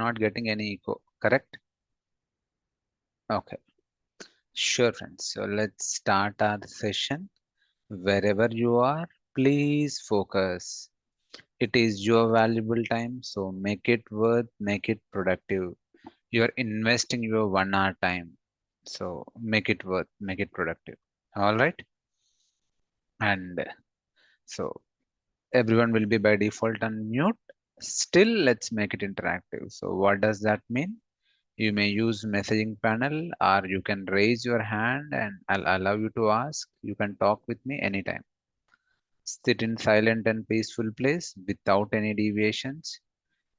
not getting any echo, correct? Okay, sure, friends. So let's start our session. Wherever you are, please focus. It is your valuable time, so make it worth, make it productive. You are investing your 1 hour time, so make it worth, make it productive. All right, and so everyone will be by default on mute. Still, let's make it interactive. So what does that mean? You may use messaging panel or you can raise your hand and I'll allow you to ask. You can talk with me anytime. Sit in silent and peaceful place without any deviations.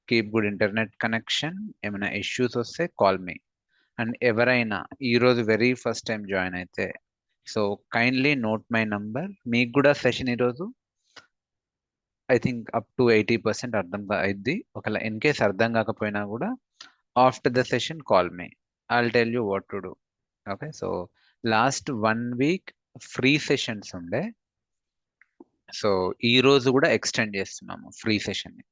Keep good internet connection. ఏమైనా issues వస్తే call me. And ఎవరైనా ఈరోజు very first time join అయితే so kindly note my number. మీకు కూడా session ఈరోజు I think up to 80% అర్థం అయింది. ఒకవేళ ఇన్ కేస్ అర్థం కాకపోయినా కూడా after the session call me. I'll tell you what to do. Okay, so last 1 week free sessions ఉండే, సో ఈ రోజు కూడా ఎక్స్టెండ్ చేస్తున్నాము ఫ్రీ సెషన్ని.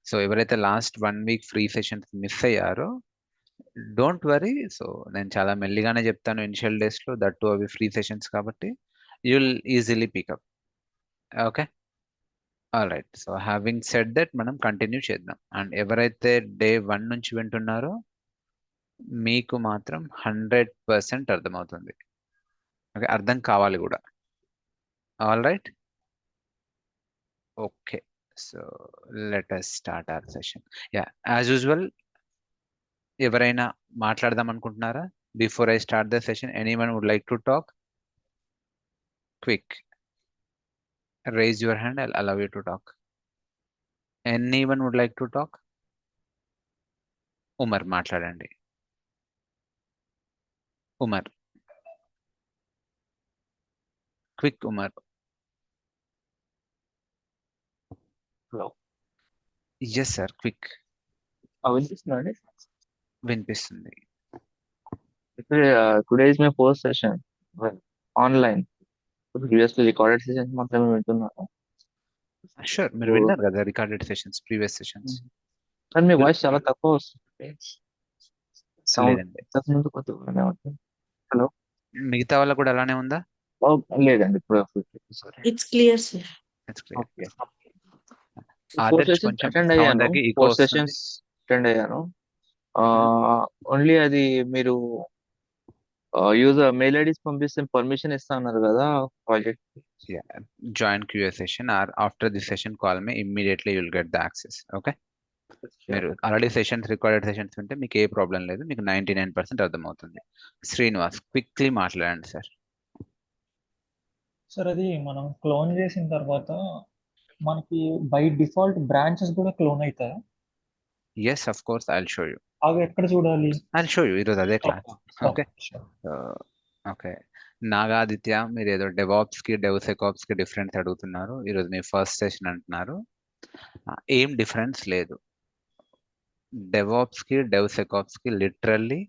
సో ఎవరైతే last 1 week free sessions miss అయ్యారో డోంట్ వరీ. సో నేను చాలా మెల్లిగానే చెప్తాను ఇనిషియల్ డేస్లో, దట్టు అవి ఫ్రీ సెషన్స్ కాబట్టి you'll easily pick up. Okay, all right. So having said that మనం కంటిన్యూ చేద్దాం. అండ్ ఎవరైతే డే 1 నుంచి వింటున్నారో మీకు మాత్రం 100% అర్థమవుతుంది. ఓకే, అర్థం కావాలి కూడా. All right, okay. So let us start our session. Yeah, as usual ఎవరైనా మాట్లాడదాం అనుకుంటున్నారా? Before I start the session, anyone would like to talk? Quick, raise your hand, I'll allow you to talk. Anyone would like to talk? Umar, మాట్లాడండి. Umar, quick Umar. Hello. Yes sir, quick. వినిపిస్తుందండి? వినిపిస్తుంది. Today is my first session online. Previously recorded sessions మాత్రమే వింటున్నాను. Sure, మీరు విన్నారు కదా recorded sessions, previous sessions. కానీ మీ voice చాలా తక్కువ వస్తుంది. సౌండ్ లేదండి, ఇంతకుముందు కొద్దిగానే ఉంటుంది. హలో, మిగతా వాళ్ళ కూడా అలానే ఉందా? లేదండి ఇప్పుడు it's clear sir. That's clear. Okay. Adarsh కొంచెం అటెండ్ సౌండ్ అయ్యాను, తగ్గి ఈకో 4 వస్తుంది. సెషన్స్ అటెండ్ అయ్యాను. ఓన్లీ అది మీరు యూజర్ మెయిల్ ఐడీస్ పంపిస్తే పర్మిషన్ ఇస్తా అన్నారు కదా project. Join QA session or after this session call me, immediately you'll get the access. Okay, మీరు ఆల్రెడీ సెషన్స్ రికార్డెడ్ సెషన్స్ ఉంటే మీకు ఏ ప్రాబ్లం లేదు, మీకు 99% అర్థమవుతుంది. శ్రీనివాస్, క్విక్లీ మాట్లాడండి సార్. సార్ అది మనం క్లోన్ చేసిన తర్వాత మనకి బై డిఫాల్ట్ బ్రాంచెస్ కూడా క్లోన్ అవుతాయా? Yes, of course, I'll show you. అవి ఎక్కడ చూడాలి? ఐల్ షో యూ, ఈరోజు అదే క్లాస్. Okay okay. నాగాదిత్య, మీరు ఏదో డెవాప్స్ కి డెవ్సెకాప్స్ కి డిఫరెన్స్ అడుగుతున్నారు. ఈరోజు మీ ఫస్ట్ సెషన్ అంటున్నారు. ఏం డిఫరెన్స్ లేదు. డెవాప్స్ కి డెవ్సెకాప్స్ కి literally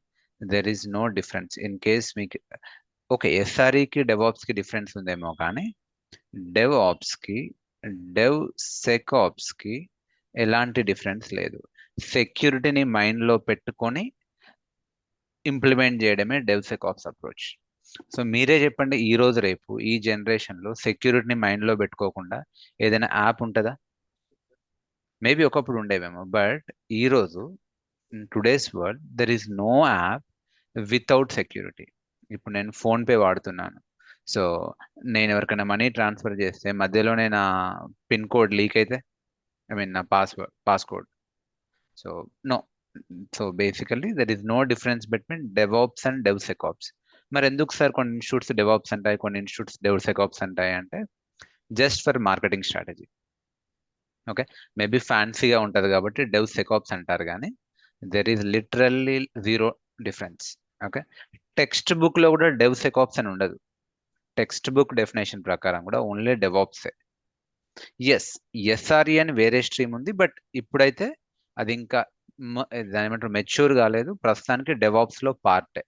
there is no difference. In case మీకు ఓకే ఎస్ఆర్ఈ కి డెవాప్స్ కి డిఫరెన్స్ ఉందేమో, కానీ డెవాప్స్ కి డెవ్ సెకాప్స్ కి ఎలాంటి డిఫరెన్స్ లేదు. సెక్యూరిటీని మైండ్ లో పెట్టుకొని ఇంప్లిమెంట్ చేయడమే డెవ్సెకాప్స్ అప్రోచ్. సో మీరే చెప్పండి, ఈ రోజు రేపు ఈ జనరేషన్ లో సెక్యూరిటీని మైండ్ లో పెట్టుకోకుండా ఏదైనా యాప్ ఉంటుందా? మేబీ ఒకప్పుడు ఉండేవేమో, బట్ ఈ రోజు in today's world there is no app without security. ఇప్పుడు నేను ఫోన్పే వాడుతున్నాను. సో నేను ఎవరికైనా మనీ ట్రాన్స్ఫర్ చేస్తే మధ్యలోనే నా పిన్ కోడ్ లీక్ అయితే, ఐ మీన్ నా passcode. So no. So basically there is no difference between DevOps and DevSecOps. మరి ఎందుకు సార్ కొన్ని ఇన్స్టిట్యూట్స్ డెవాప్స్ అంటాయి, కొన్ని ఇన్స్టిట్యూట్స్ డెవ్సెకాప్స్ అంటాయి అంటే just for marketing strategy. Okay, maybe ఫ్యాన్సీగా ఉంటుంది కాబట్టి డెవ్సెకాప్స్ అంటారు, కానీ there is literally zero difference. Okay, textbook లో కూడా డెవ్సెకాప్స్ అని ఉండదు. టెక్స్ట్ బుక్ డెఫినేషన్ ప్రకారం కూడా ఓన్లీ డెవాప్సే. ఎస్, ఎస్ఆర్ఈ అని వేరే స్ట్రీమ్ ఉంది, బట్ ఇప్పుడైతే అది ఇంకా దాని ఏమంటారు మెచ్యూర్ కాలేదు. ప్రస్తుతానికి డెవాప్స్ లో పార్టే.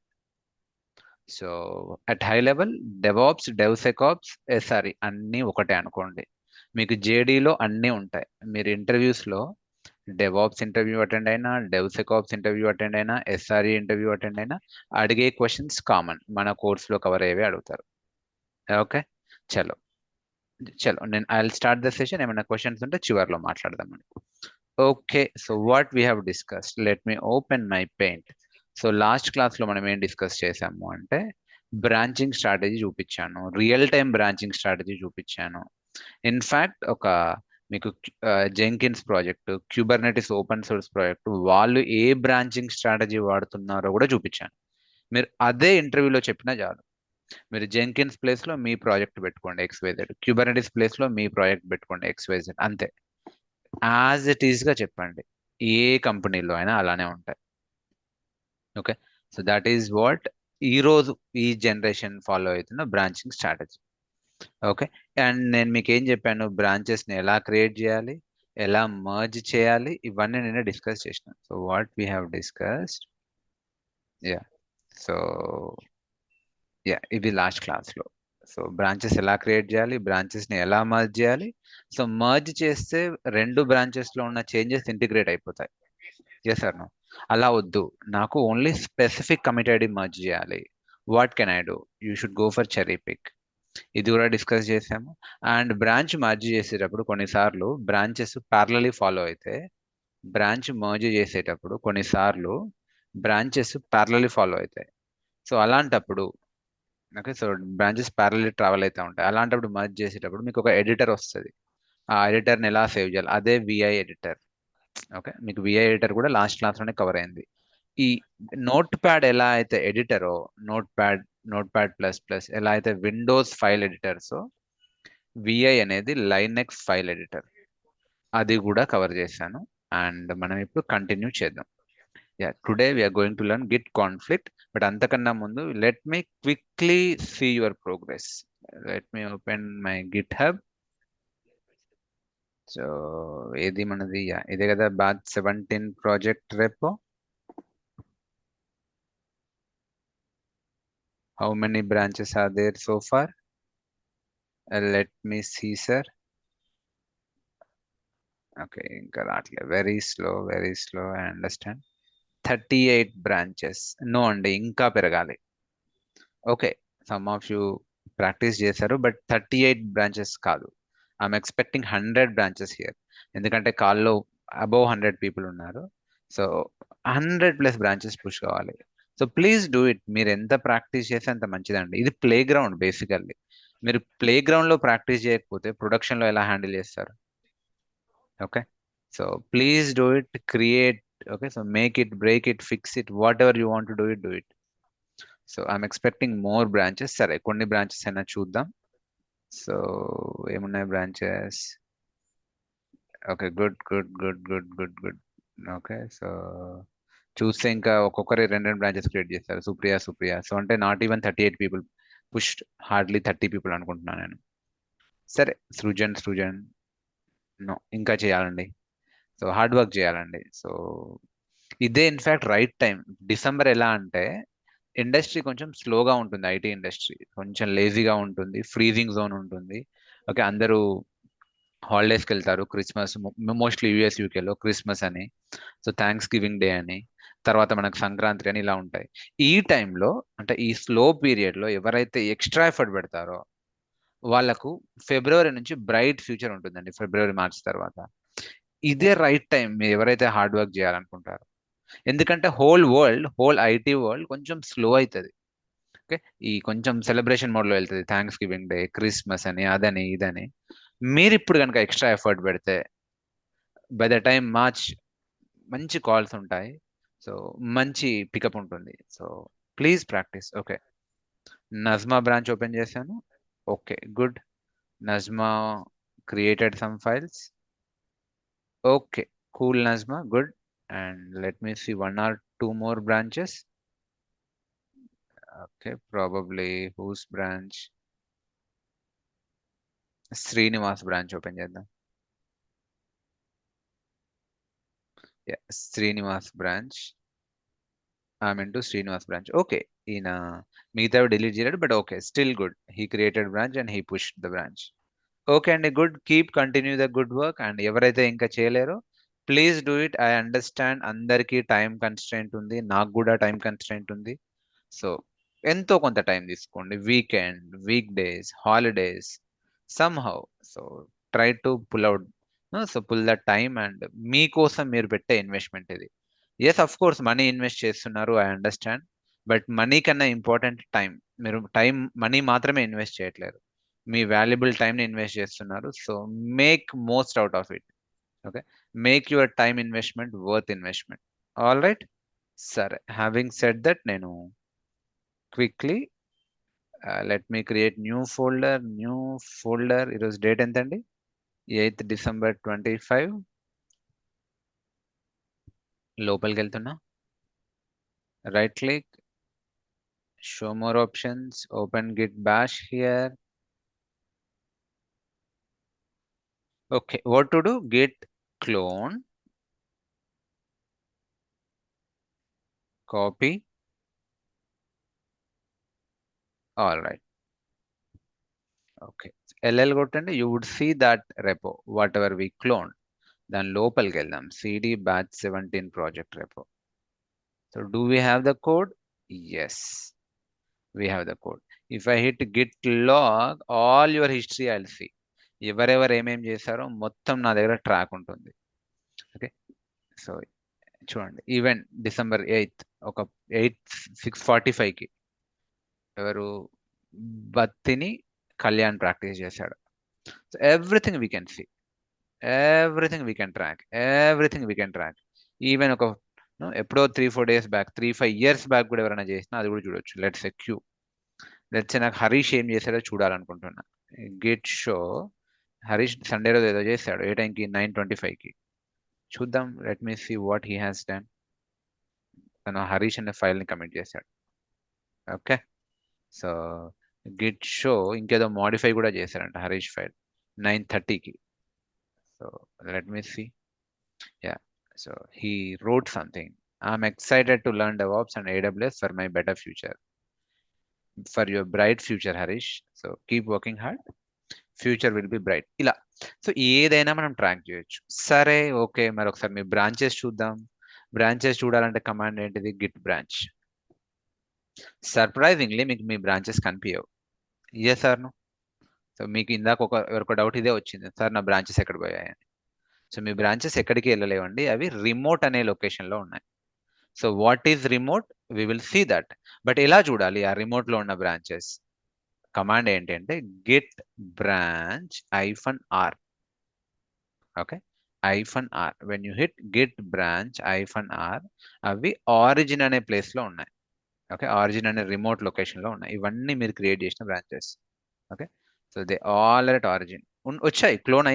So at high level DevOps, DevSecOps, SRE అన్నీ ఒకటే అనుకోండి. మీకు జేడీలో అన్నీ ఉంటాయి. మీరు ఇంటర్వ్యూస్లో డెవాప్స్ ఇంటర్వ్యూ అటెండ్ అయినా, డెవ్సెకాప్స్ ఇంటర్వ్యూ అటెండ్ అయినా, ఎస్ఆర్ఈ ఇంటర్వ్యూ అటెండ్ అయినా అడిగే క్వశ్చన్స్ కామన్, మన కోర్సులో కవర్ అయ్యేవి అడుగుతారు. ఓకే, చలో చలో నేను I will start the session. ఏమైనా క్వశ్చన్స్ ఉంటే చివర్లో మాట్లాడదామండి. Okay, so what we have discussed, let me open my paint. So last క్లాస్లో మనం ఏం డిస్కస్ చేసాము అంటే బ్రాంచింగ్ స్ట్రాటజీ చూపించాను, రియల్ టైం బ్రాంచింగ్ స్ట్రాటజీ చూపించాను. ఇన్ఫ్యాక్ట్ ఒక మీకు Jenkins project, Kubernetes open source project, వాళ్ళు ఏ బ్రాంచింగ్ స్ట్రాటజీ వాడుతున్నారో కూడా చూపించాను. మీరు అదే ఇంటర్వ్యూలో చెప్పినా చాలు. మీరు జెంకిన్స్ ప్లేస్లో మీ ప్రాజెక్ట్ పెట్టుకోండి XYZ, క్యూబర్నెటిస్ ప్లేస్లో మీ ప్రాజెక్ట్ పెట్టుకోండి XYZ, అంతే. యాజ్ ఇట్ ఈస్గా చెప్పండి, ఏ కంపెనీలో అయినా అలానే ఉంటాయి. Okay, so that is what ఈరోజు ఈ జనరేషన్ ఫాలో అవుతున్న బ్రాంచింగ్ స్ట్రాటజీ. ఓకే, అండ్ నేను మీకు ఏం చెప్పాను, బ్రాంచెస్ని ఎలా క్రియేట్ చేయాలి, ఎలా మర్జ్ చేయాలి, ఇవన్నీ నేను డిస్కస్ చేసిన. So what we have discussed, yeah so ఇది లాస్ట్ క్లాస్లో. సో బ్రాంచెస్ ఎలా క్రియేట్ చేయాలి, బ్రాంచెస్ని ఎలా మర్జ్ చేయాలి. సో మర్జ్ చేస్తే రెండు బ్రాంచెస్లో ఉన్న చేంజెస్ ఇంటిగ్రేట్ అయిపోతాయి. Yes or no? అలా వద్దు, నాకు only specific commit ID merge చేయాలి. What can I do? You should go for cherry pick. ఇది కూడా డిస్కస్ చేసాము. అండ్ బ్రాంచ్ మర్జ్ చేసేటప్పుడు కొన్నిసార్లు బ్రాంచెస్ ప్యారలీ ఫాలో అయితే, బ్రాంచ్ మర్జ్ చేసేటప్పుడు కొన్నిసార్లు బ్రాంచెస్ ప్యారలీ ఫాలో అవుతాయి. సో అలాంటప్పుడు okay, so branches parallelly travel అవుతూ ఉంటాయి. అలాంటప్పుడు మర్జ్ చేసేటప్పుడు మీకు ఒక ఎడిటర్ వస్తుంది. ఆ ఎడిటర్ని ఎలా సేవ్ చేయాలి, అదే విఐ ఎడిటర్. ఓకే, మీకు విఐ ఎడిటర్ కూడా లాస్ట్ క్లాస్లోనే కవర్ అయింది. ఈ నోట్ ప్యాడ్ ఎలా అయితే ఎడిటరో, నోట్ ప్యాడ్ ప్లస్ ప్లస్ ఎలా అయితే విండోస్ ఫైల్ ఎడిటర్సో, విఐ అనేది లైనెక్స్ ఫైల్ ఎడిటర్, అది కూడా కవర్ చేశాను. అండ్ మనం ఇప్పుడు కంటిన్యూ చేద్దాం. Today we're going to learn Git conflict. But అంతకన్నా ముందు let me quickly see your progress. Let me open my GitHub. So ఏది మనది, ఇదే కదా batch 17 project repo. How many branches are there so far? Let me see, sir. Okay, ఇంకా రావట్లేదు. Very slow, I understand. 38 branches. No అండి, ఇంకా పెరగాలి. Okay, some of you practice చేశారు, బట్ 38 బ్రాంచెస్ కాదు. I'm expecting 100 branches here. ఎందుకంటే కాల్లో above 100 people ఉన్నారు. సో 100+ బ్రాంచెస్ పుష్ కావాలి. So please do it. మీరు ఎంత ప్రాక్టీస్ చేస్తే అంత మంచిదండి. ఇది ప్లే గ్రౌండ్ బేసికల్లీ. మీరు ప్లే గ్రౌండ్లో ప్రాక్టీస్ చేయకపోతే ప్రొడక్షన్లో ఎలా హ్యాండిల్ చేస్తారు? Okay, so please do it, create. Okay, so make it, break it, fix it, what ever you want to do it. So I'm expecting more branches. సరే, కొన్ని branches అయినా చూద్దాం. సో ఏమున్నాయి branches? Okay, good. Okay, so చూస్తే ఇంకా ఒక్కొక్కరి 2 branches create చేస్తారు. Supriya. So అంటే not even 38 people pushed, hardly 30 people అనుకుంటున్నాను నేను. సరే, సృజన్ నో, ఇంకా చేయాలండి. సో హార్డ్ వర్క్ చేయాలండి. సో ఇదే ఇన్ఫ్యాక్ట్ రైట్ టైం. డిసెంబర్ ఎలా అంటే ఇండస్ట్రీ కొంచెం స్లోగా ఉంటుంది, ఐటీ ఇండస్ట్రీ కొంచెం లేజీగా ఉంటుంది, ఫ్రీజింగ్ జోన్ ఉంటుంది. ఓకే, అందరూ హాలిడేస్కి వెళ్తారు. క్రిస్మస్ మోస్ట్లీ యూకేలో క్రిస్మస్ అని, సో థ్యాంక్స్ గివింగ్ డే అని, తర్వాత మనకు సంక్రాంతి అని ఇలా ఉంటాయి. ఈ టైంలో అంటే ఈ స్లో పీరియడ్లో ఎవరైతే ఎక్స్ట్రా ఎఫర్ట్ పెడతారో వాళ్ళకు ఫిబ్రవరి నుంచి బ్రైట్ ఫ్యూచర్ ఉంటుందండి. ఫిబ్రవరి మార్చ్ తర్వాత ఇదే రైట్ టైం మీరు ఎవరైతే హార్డ్ వర్క్ చేయాలనుకుంటారో. ఎందుకంటే హోల్ ఐటీ వరల్డ్ కొంచెం స్లో అవుతుంది. ఓకే, ఈ కొంచెం సెలబ్రేషన్ మోడ్లో వెళ్తుంది. థ్యాంక్స్ గివింగ్ డే, క్రిస్మస్ అని, అదని ఇదని. మీరు ఇప్పుడు కనుక ఎక్స్ట్రా ఎఫర్ట్ పెడితే బై ద టైం మార్చ్ మంచి కాల్స్ ఉంటాయి. సో మంచి పికప్ ఉంటుంది. So please practice. Okay, Najma branch open చేశాను. Okay, good. Najma created some files. Okay, cool, Nazma, good. And let me see 1 or 2 more branches. Okay, probably whose branch? Srinivas branch open చేద్దాం. Yeah, Srinivas branch. I'm into Srinivas branch. Okay, ఈయన మిగతా delete చేయలేదు, but okay, still good. He created branch and he pushed the branch. Okay అండి, good. Keep continue the good work. And ఎవరైతే ఇంకా చేయలేరో please do it. I understand అందరికీ time constraint ఉంది, నాకు కూడా టైం కన్స్ట్రెయింట్ ఉంది. సో ఎంతో కొంత టైం తీసుకోండి, weekend, weekdays, holidays, somehow. So try to pull out, so pull the time. And మీకోసం మీరు పెట్టే ఇన్వెస్ట్మెంట్ ఇది. Yes, of course money invest చేస్తున్నారు, ఐ అండర్స్టాండ్. బట్ మనీ కన్నా ఇంపార్టెంట్ టైం. మీరు మనీ మాత్రమే ఇన్వెస్ట్ చేయట్లేరు, మీ వాల్యుబుల్ టైంని ఇన్వెస్ట్ చేస్తున్నారు. So make most out of it. Okay, make your time investment worth investment. All right, సరే. హ్యావింగ్ సెడ్ దట్, నేను quickly let me create new folder. ఈరోజు డేట్ ఎంత అండి? 8th December 25. లోపలికి వెళ్తున్నా, right click, show more options, open git bash here. Okay, what to do? Git clone, copy. All right. Okay, ll కొట్టండి. You would see that repo, whatever we cloned. దాని లోపలికి వెళ్దాం, cd batch 17 project repo. So do we have the code? Yes, we have the code. If I hit git log, all your history I'll see. ఎవరెవరు ఏమేం చేశారో మొత్తం నా దగ్గర track ఉంటుంది. ఓకే, సో చూడండి, ఈవెంట్ December 8th ఒక 6:45కి ఎవరు బత్తిని కళ్యాణ్ ప్రాక్టీస్ చేశాడు. So everything we can see, everything we can track, everything we can track. Even ఒక ఎప్పుడో 3-4 days బ్యాక్, 3-5 years బ్యాక్ కూడా ఎవరైనా చేసినా అది కూడా చూడొచ్చు. Let's a queue, let's a నాకు హరీష్ ఏం చేశాడో చూడాలనుకుంటున్నా. గిట్ షో హరీష్ సండే రోజు ఏదో చేశాడు, ఏ టైంకి? 9:25కి. చూద్దాం, let me see what he has done. తను హరీష్ అనే ఫైల్ని కమిట్ చేశాడు. ఓకే, సో గిట్ షో ఇంకేదో మాడిఫై కూడా చేశారంట హరీష్ ఫైల్ 9:30కి. So let me see. Yeah, so he wrote something. I'm excited to learn DevOps and AWS for my better future, for your bright future, Harish. So keep working hard, future will be bright. ఇలా so ఏదైనా మనం track చేయొచ్చు. సరే, okay, మరి ఒకసారి మీ branches చూద్దాం. Branches చూడాలంటే కమాండ్ ఏంటిది? Git branch. సర్ప్రైజింగ్లీ మీకు మీ బ్రాంచెస్ కనిపించవు. Yes sir no. సో మీకు ఇందాక ఎవరికో డౌట్ ఇదే వచ్చింది, సార్ నా బ్రాంచెస్ ఎక్కడ పోయాయని. సో మీ బ్రాంచెస్ ఎక్కడికి వెళ్ళలేవండి, అవి రిమోట్ అనే లొకేషన్లో ఉన్నాయి. So what is remote? We will see that. But ఎలా చూడాలి ఆ రిమోట్లో ఉన్న బ్రాంచెస్? కమాండ్ ఏంటంటే Git branch -r. Okay, -r. When you hit Git branch -r, అవి ఆరిజిన్ అనే ప్లేస్లో ఉన్నాయి. ఓకే, ఆరిజిన్ అనే రిమోట్ లొకేషన్లో ఉన్నాయి. ఇవన్నీ మీరు క్రియేట్ చేసిన branches. Okay, so they all at origin వచ్చాయి, క్లోన్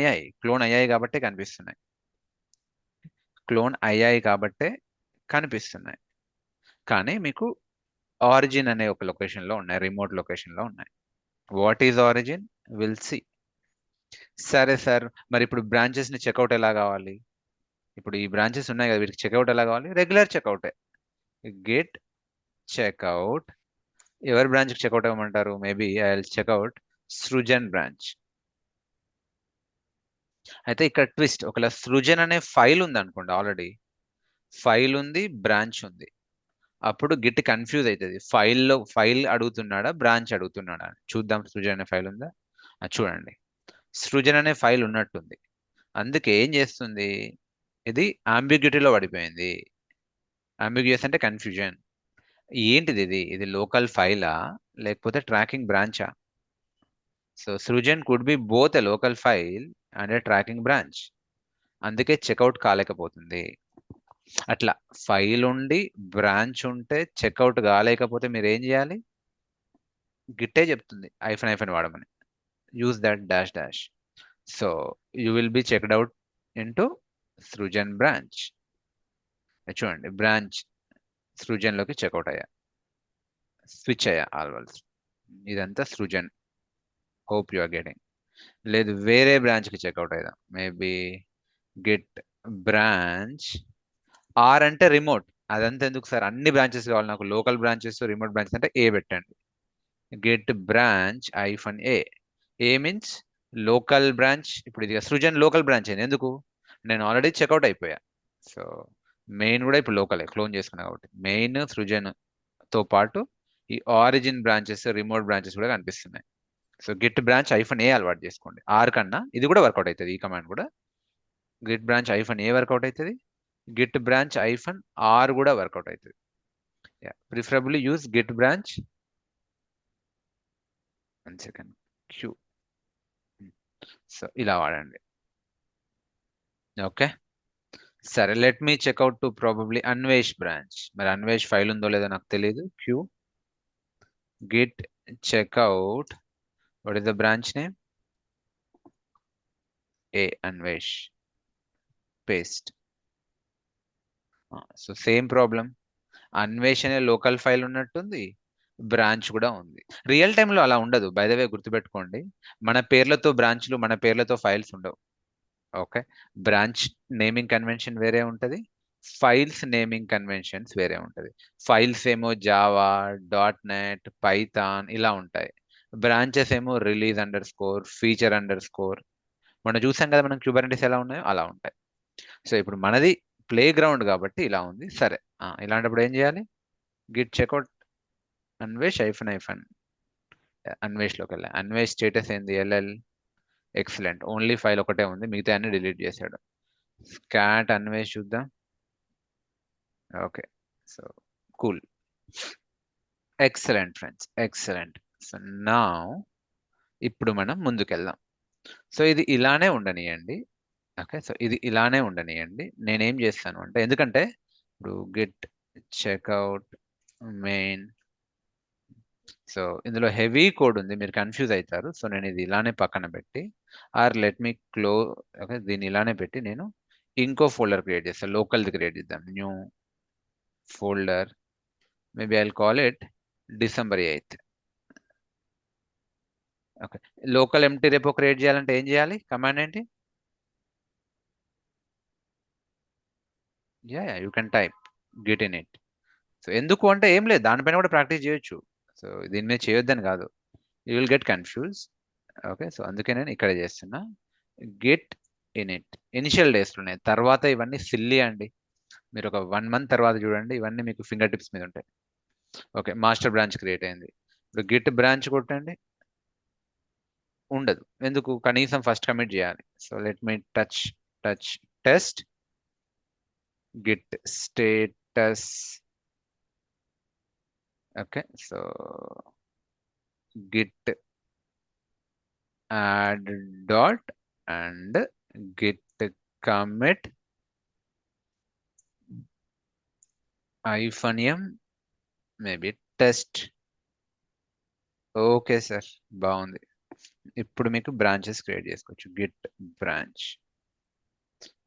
అయ్యాయి కాబట్టే కనిపిస్తున్నాయి. క్లోన్ అయ్యాయి కాబట్టే కనిపిస్తున్నాయి, కానీ మీకు ఆరిజిన్ అనే ఒక లొకేషన్లో ఉన్నాయి, రిమోట్ లొకేషన్లో ఉన్నాయి. What is origin? Will see. సరే సార్, మరి ఇప్పుడు బ్రాంచెస్ని చెక్అవుట్ ఎలా కావాలి? ఇప్పుడు ఈ బ్రాంచెస్ ఉన్నాయి కదా, వీటికి చెక్అవుట్ ఎలా కావాలి? రెగ్యులర్ చెక్అవుటే. Git checkout. ఎవరి బ్రాంచ్కి చెక్అవుట్ అవ్వమంటారు? Maybe I will checkout Srujan branch. అయితే ఇక్కడ ట్విస్ట్, ఒకవేళ సృజన్ అనే ఫైల్ ఉంది అనుకోండి, ఆల్రెడీ ఫైల్ ఉంది, బ్రాంచ్ ఉంది, అప్పుడు గిట్ కన్ఫ్యూజ్ అవుతుంది. ఫైల్ అడుగుతున్నాడా, బ్రాంచ్ అడుగుతున్నాడా? చూద్దాం, సృజన్ అనే ఫైల్ ఉందా? చూడండి, సృజన్ అనే ఫైల్ ఉన్నట్టుంది. అందుకే ఏం చేస్తుంది, ఇది అంబిగ్యూటీలో పడిపోయింది. అంబిగ్యూస్ అంటే కన్ఫ్యూజన్. ఏంటిది ఇది లోకల్ ఫైలా లేకపోతే ట్రాకింగ్ బ్రాంచా? So Srujan could be both a local file and a tracking branch. అందుకే చెక్అవుట్ కాలేకపోతుంది. అట్లా ఫైల్ ఉండి బ్రాంచ్ ఉంటే చెక్అవుట్ కాలేకపోతే మీరు ఏం చేయాలి? గిట్టే చెప్తుంది -, వాడమని. Use that dash. So you will be checked out into Srujan branch. చూడండి, బ్రాంచ్ సృజన్లోకి చెక్అవుట్ అయ్యా, స్విచ్ అయ్యా ఆల్వేస్. ఇదంతా Srujan. Hope you are getting. లేదు వేరే బ్రాంచ్కి చెక్అవుట్ అయ్యాం, మేబీ గిట్ బ్రాంచ్ R అంటే రిమోట్. అదంతా ఎందుకు సార్, అన్ని బ్రాంచెస్ కావాలి నాకు, లోకల్ బ్రాంచెస్, రిమోట్ బ్రాంచెస్ అంటే A పెట్టండి. Git branch -a. A means local branch. ఇప్పుడు ఇది సృజన్ లోకల్ బ్రాంచ్ అయింది, ఎందుకు? నేను ఆల్రెడీ చెక్అవుట్ అయిపోయా. సో మెయిన్ కూడా ఇప్పుడు లోకలే క్లోన్ చేసుకున్నా కాబట్టి మెయిన్ సృజన్తో పాటు ఈ ఆరిజిన్ బ్రాంచెస్ రిమోట్ బ్రాంచెస్ కూడా కనిపిస్తున్నాయి. సో గిట్ బ్రాంచ్ -a అలవాటు చేసుకోండి. ఆర్ కన్నా ఇది కూడా వర్కౌట్ అవుతుంది. ఈ కమాండ్ కూడా గిట్ బ్రాంచ్ -a వర్కౌట్ అవుతుంది. గిట్ బ్రాంచ్ -r కూడా వర్కౌట్ అవుతుంది. Preferably use Git branch 1 second q. సో ఇలా వాడండి. ఓకే సరే, let me checkout to probably Anvesh branch. మరి అన్వేష్ ఫైల్ ఉందో లేదో నాకు తెలియదు. q git checkout. What is the branch name? Anvesh. Paste. So same problem. Anvesh అనే లోకల్ ఫైల్ ఉన్నట్టుంది, బ్రాంచ్ కూడా ఉంది. రియల్ టైంలో అలా ఉండదు. బై ద వే గుర్తుపెట్టుకోండి, మన పేర్లతో బ్రాంచ్లు మన పేర్లతో ఫైల్స్ ఉండవు. ఓకే, బ్రాంచ్ నేమింగ్ కన్వెన్షన్ వేరే ఉంటుంది, ఫైల్స్ నేమింగ్ కన్వెన్షన్స్ వేరే ఉంటుంది. ఫైల్స్ ఏమో జావా, .NET, పైథాన్ ఇలా ఉంటాయి. బ్రాంచెస్ ఏమో రిలీజ్_, ఫీచర్_. మనం చూసాం కదా మనం క్యూబర్నెటిస్ ఎలా ఉన్నాయో అలా ఉంటాయి. సో ఇప్పుడు మనది ప్లే గ్రౌండ్ కాబట్టి ఇలా ఉంది. సరే, ఇలాంటప్పుడు ఏం చేయాలి? గిట్ చెక్అవుట్ అన్వేష్ అన్వేష్లోకి వెళ్ళాలి. అన్వేష్ స్టేటస్ ఏంది? LL. ఎక్సలెంట్, ఓన్లీ ఫైల్ ఒకటే ఉంది, మిగతా అన్ని డిలీట్ చేశాడు. క్యాట్ అన్వేష్ చూద్దాం. Okay, so cool, excellent friends, excellent. So నా ఇప్పుడు మనం ముందుకెళ్దాం. సో ఇది ఇలానే ఉండనియండి. ఓకే, సో ఇది ఇలానే ఉండనియండి. నేనేం చేస్తాను అంటే, ఎందుకంటే ఇప్పుడు గిట్ చెక్అవుట్ మెయిన్, సో ఇందులో హెవీ కోడ్ ఉంది, మీరు కన్ఫ్యూజ్ అవుతారు. సో నేను ఇది ఇలానే పక్కన పెట్టి, or let me close. Okay, దీన్ని ఇలానే పెట్టి నేను ఇంకో ఫోల్డర్ క్రియేట్ చేస్తాను. లోకల్ది క్రియేట్ చేద్దాం. New folder, maybe I call it December 8th. Okay, local empty repo create చేయాలంటే ఏం చేయాలి? కమాండ్ ఏంటి? You can type git init. So ఎందుకు అంటే ఏం లేదు, దానిపైన కూడా ప్రాక్టీస్ చేయొచ్చు. సో దీని మీద చేయొద్దని కాదు, you will get confuse. Okay, so అందుకే నేను ఇక్కడ చేస్తున్నా git init. ఇనిషియల్ డేస్లో ఉన్నాయి, తర్వాత ఇవన్నీ సిల్లీ అండి. మీరు ఒక 1 month తర్వాత చూడండి, ఇవన్నీ మీకు ఫింగర్ టిప్స్ మీద ఉంటాయి. ఓకే, మాస్టర్ బ్రాంచ్ క్రియేట్ అయింది. ఇప్పుడు గిట్ బ్రాంచ్ కొట్టండి, ఉండదు. ఎందుకు? కనీసం ఫస్ట్ కమిట్ చేయాలి. So let me touch test git status. Okay, so git add dot and git commit -m maybe test. Okay sir, బాగుంది. ఇప్పుడు మీకు బ్రాంచెస్ క్రియేట్ చేసుకోవచ్చు. Git branch.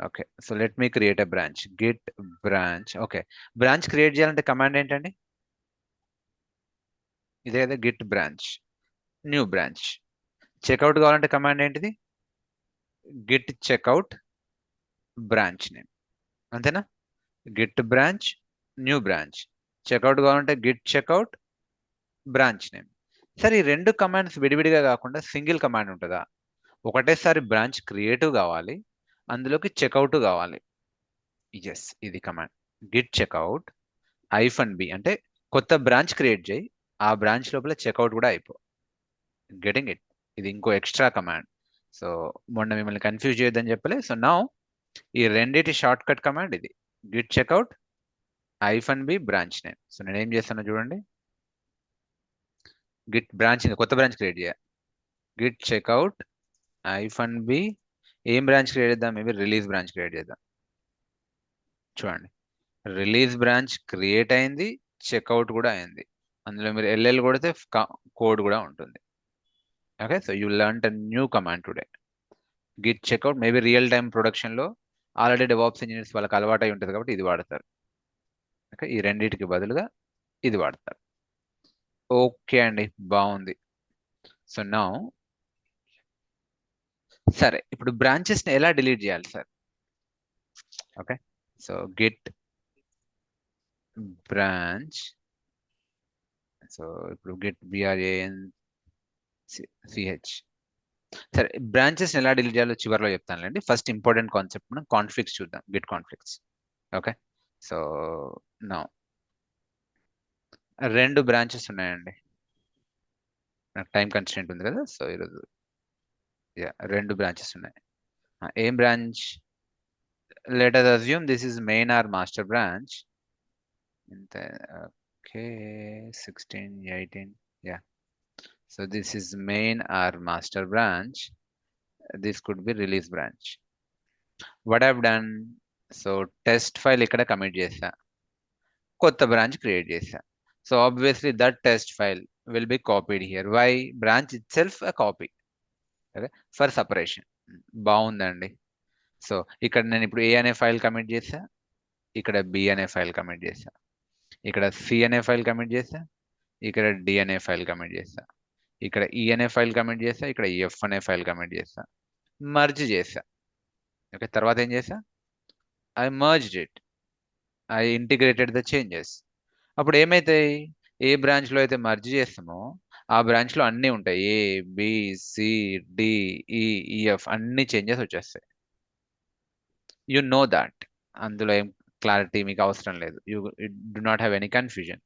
Okay, so let me create a branch. Git branch. Okay, branch create చేయాలంటే command ఏంటండి? ఇదే కదా, git branch new branch. Checkout కావాలంటే command ఏంటిది? Git checkout branch name. అంతేనా? Git branch new branch. Checkout కావాలంటే Git checkout branch name. సరే, ఈ రెండు కమాండ్స్ విడివిడిగా కాకుండా సింగిల్ కమాండ్ ఉంటుందా? ఒకటేసారి బ్రాంచ్ క్రియేటివ్ కావాలి, అందులోకి చెక్అవుట్ కావాలి. ఎస్, ఇది కమాండ్ గిట్ చెక్అవుట్ -b అంటే కొత్త బ్రాంచ్ క్రియేట్ చేయి, ఆ బ్రాంచ్ లోపల చెక్అవుట్ కూడా అయిపో. Getting it? ఇది ఇంకో ఎక్స్ట్రా కమాండ్. సో మొన్న మిమ్మల్ని కన్ఫ్యూజ్ చేయొద్దని చెప్పలే. సో నౌ ఈ రెండింటి షార్ట్ కట్ కమాండ్ ఇది, git checkout -b branch name. So నేను ఏం చేస్తానో చూడండి, గిట్ బ్రాంచ్, కొత్త బ్రాంచ్ క్రియేట్ చేయాలి. గిట్ చెక్అవుట్ -b, ఏం బ్రాంచ్ క్రియేట్ చేద్దాం? మేబీ రిలీజ్ బ్రాంచ్ క్రియేట్ చేద్దాం. చూడండి, రిలీజ్ బ్రాంచ్ క్రియేట్ అయింది, చెక్అవుట్ కూడా అయింది. అందులో మీరు LL కొడితే కోడ్ కూడా ఉంటుంది. Okay, so you learn a new command today, git checkout. Maybe real time ప్రొడక్షన్లో ఆల్రెడీ డెవాప్స్ ఇంజనీర్స్ వాళ్ళకి అలవాటు అయి ఉంటుంది కాబట్టి ఇది వాడతారు. ఓకే, ఈ రెండింటికి బదులుగా ఇది వాడతారు. ఓకే అండి, బాగుంది. సో నౌ సరే, ఇప్పుడు బ్రాంచెస్ని ఎలా డిలీట్ చేయాలి sir? Okay, so git branch. So ఇప్పుడు గిట్ BRANCH సరే, బ్రాంచెస్ ఎలా డిలీట్ చేయాలో చివరిలో చెప్తానులేండి. ఫస్ట్ ఇంపార్టెంట్ కాన్సెప్ట్ మనం కాన్ఫ్లిక్ట్స్ చూద్దాం, గిట్ కాన్ఫ్లిక్ట్స్. ఓకే, సో నా 2 బ్రాంచెస్ ఉన్నాయండి. నాకు టైం కన్స్టెంట్ ఉంది కదా, సో ఈరోజు 2 బ్రాంచెస్ ఉన్నాయి. ఏం branch? let us assume this is main or master branch. Okay, 16, 18, yeah. So this is main or master branch. This could be release branch. What I've done, so test file ikkada commit chesa, kotta branch create chesa. So obviously that test file will be copied here. Why? Branch itself a copy, okay, for separation. బాగుందండి. So ఇక్కడ నేను ఇప్పుడు ఏ అనే file commit చేసా, ఇక్కడ B అనే file commit చేసా, ఇక్కడ సి అనే ఫైల్ కమిట్ చేసా, ఇక్కడ డి అనే ఫైల్ కమిట్ చేసా, ఇక్కడ ఈ అనే ఫైల్ కమిట్ చేసా, ఇక్కడ ఎఫ్ అనే ఫైల్ కమిట్ చేసా, మర్జ్ చేసా. ఓకే, తర్వాత ఏం చేసా? I merged it, I integrated the changes. అప్పుడు ఏమైతాయి? ఏ బ్రాంచ్లో అయితే మర్జ్ చేస్తామో ఆ బ్రాంచ్లో అన్నీ ఉంటాయి. ఏ, బి, సి, డి, ఈఎఫ్ అన్ని చేంజెస్ వచ్చేస్తాయి. You know that. అందులో ఏం క్లారిటీ మీకు అవసరం లేదు. You do not have any confusion.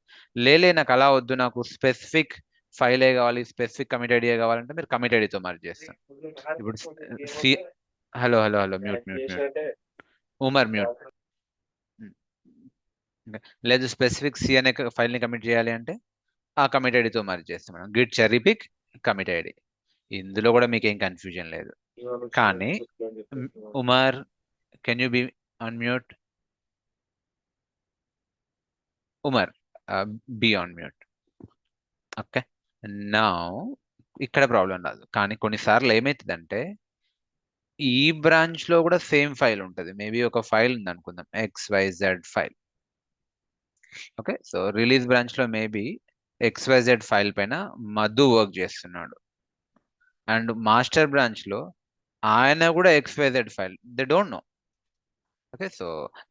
నాకు అలా వద్దు, నాకు స్పెసిఫిక్ ఫైలే కావాలి, స్పెసిఫిక్ కమిట్ ఐడియా కావాలంటే మీరు కమిట్ ఐడితో మర్జ్ చేస్తాం. ఇప్పుడు C, hello hello hello, mute mute mute, Umar mute. లేదు, స్పెసిఫిక్ సి అనే ఫైల్ని కమిట్ చేయాలి అంటే ఆ కమిట్ ఐడితో మర్జ్ చేస్తాం మనం. Git cherry pick commit ID. ఇందులో కూడా మీకు ఏం కన్ఫ్యూజన్ లేదు. కానీ Umar, can you be on mute? Umar, be on mute. Okay, నా ఇక్కడ ప్రాబ్లం రాదు. కానీ కొన్నిసార్లు ఏమవుతుందంటే ఈ బ్రాంచ్ లో కూడా సేమ్ ఫైల్ ఉంటుంది. మేబీ ఒక ఫైల్ ఉంది అనుకుందాం, XYZ file. Okay, so release branch లో మేబీ XYZ ఫైల్ పైన మధు వర్క్ చేస్తున్నాడు, అండ్ మాస్టర్ బ్రాంచ్ లో ఆయన కూడా XYZ file, they don't know. Okay, so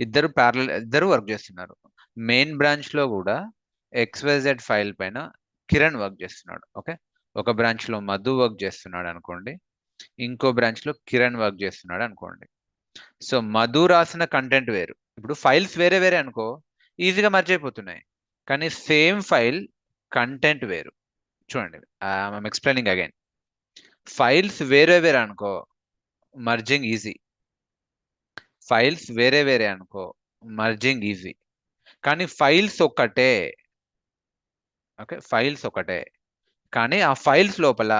ఇద్దరు వర్క్ చేస్తున్నారు. మెయిన్ బ్రాంచ్ లో కూడా XYZ ఫైల్ పైన కిరణ్ వర్క్ చేస్తున్నాడు. ఓకే, ఒక బ్రాంచ్ లో మధు వర్క్ చేస్తున్నాడు అనుకోండి, ఇంకో బ్రాంచ్ లో కిరణ్ వర్క్ చేస్తున్నాడు అనుకోండి. సో మధు రాసిన కంటెంట్ వేరు. ఇప్పుడు ఫైల్స్ వేరే వేరే అనుకో, ఈజీగా మర్చిపోతున్నాయి. కానీ సేమ్ ఫైల్ కంటెంట్ వేరు. చూడండి, ఐఎమ్ ఎక్స్ప్లెయినింగ్ అగైన్. ఫైల్స్ వేరే వేరే అనుకో, మర్జింగ్ ఈజీ. ఫైల్స్ వేరే వేరే అనుకో, మర్జింగ్ ఈజీ. కానీ ఫైల్స్ ఒక్కటే. ఓకే, ఫైల్స్ ఒకటే కానీ ఆ ఫైల్స్ లోపల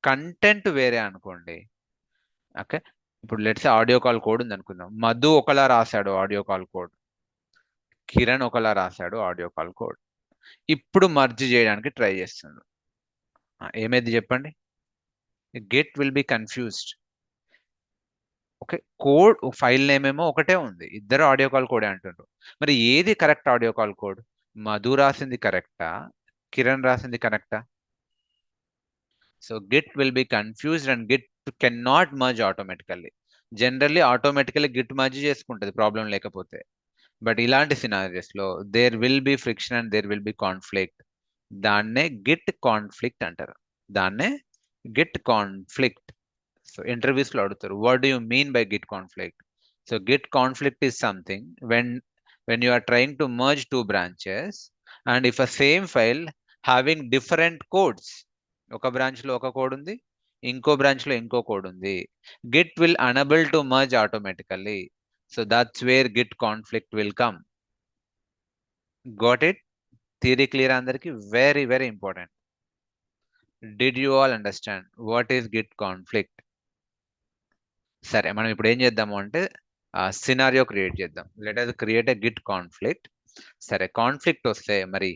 కంటెంట్ వేరే అనుకోండి. ఓకే, ఇప్పుడు లెట్స్ ఆడియో కాల్ కోడ్ ఉంది అనుకుందాం. మధు ఒకలా రాశాడు ఆడియో కాల్ కోడ్, కిరణ్ ఒకలా రాశాడు ఆడియో కాల్ కోడ్. ఇప్పుడు మర్జ్ చేయడానికి ట్రై చేస్తున్నాడు. ఏమైంది చెప్పండి? Get will be confused. Okay, code file name ఏమో ఒకటే ఉంది, ఇద్దరు ఆడియో కాల్ కోడే అంటున్నారు. మరి ఏది correct audio call code? Madhu రాసింది కరెక్టా, కిరణ్ రాసింది కరెక్టా? So git will be confused and git cannot merge automatically. Generally automatically Git merge చేసుకుంటుంది ప్రాబ్లం లేకపోతే. బట్ ఇలాంటి సినారియస్ లో there will be friction and there will be conflict. దాన్నే గిట్ కాన్ఫ్లిక్ట్ అంటారు. దాన్నే గిట్ కాన్ఫ్లిక్ట్. సో ఇంటర్వ్యూస్ లో అడుగుతారు, what do you mean by Git conflict? So Git conflict is something when you are trying to merge two branches and if a same file having different codes, ఒక branch లో ఒక code ఉంది, ఇంకో branch లో ఇంకో code ఉంది, Git will unable to merge automatically. So that's where git conflict will come. Got it? Theory clear అందరికి? Very very important. Did you all understand what is git conflict? సరే, మనం ఇప్పుడు ఏం చేద్దాము అంటే సినారియో క్రియేట్ చేద్దాం. Let us create a Git conflict. సరే, conflict వస్తే మరి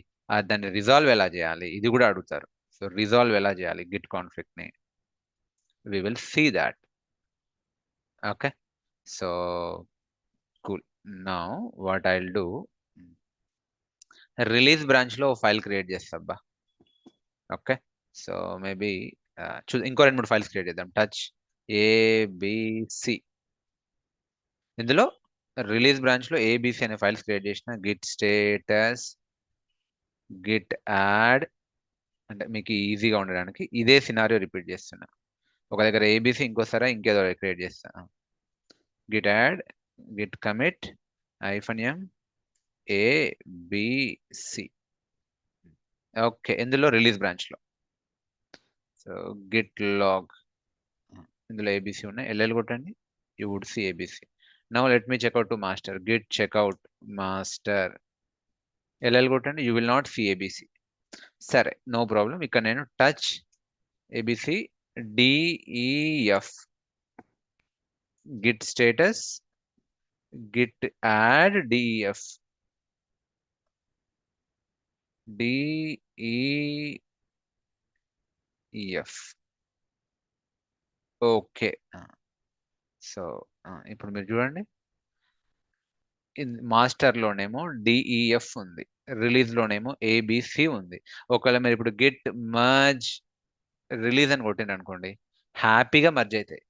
దాన్ని రిజాల్వ్ ఎలా చేయాలి ఇది కూడా అడుగుతారు. సో రిజాల్వ్ ఎలా చేయాలి గిట్ కాన్ఫ్లిక్ట్ ని? we will see that. Okay, so cool. Now what I'll do, release branch లో ఫైల్ క్రియేట్ చేస్తా. ఓకే, సో మేబీ ఇంకో 2-3 ఫైల్స్ క్రియేట్ చేద్దాం. Touch ABC. ఇందులో రిలీజ్ బ్రాంచ్ లో ABC అనే ఫైల్స్ క్రియేట్ చేసిన. గిట్ స్టేటస్, గిట్ యాడ్, అంటే మీకు ఈజీగా ఉండడానికి ఇదే సినారియో రిపీట్ చేస్తున్నా. ఒక దగ్గర ఏబిసి ఇంకోసారి ఇంకేదో క్రియేట్ చేస్తా. Git add git commit -m ABC. Okay, ఇందులో రిలీజ్ బ్రాంచ్ లో. సో గిట్ లాగ్, ఇందులో ఏబిసి ఉన్నాయి, ఎల్ఎల్ కొట్టండి, you would see ABC. Now let me checkout to master. Git checkout master, LL కొట్టండి, you will not see ABC. సరే, no problem. ఇక్కడ నేను touch ABC DEF, git status git add DEF DEF. Okay, so ఇప్పుడు మీరు చూడండి, master లోనేమో DEF ఉంది, release లోనేమో ఏబిసి ఉంది. ఒకవేళ మీరు ఇప్పుడు గిట్ మర్జ్ రిలీజ్ అని కొట్టిండ్రు అనుకోండి, హ్యాపీగా మర్జ్ అవుతాయి.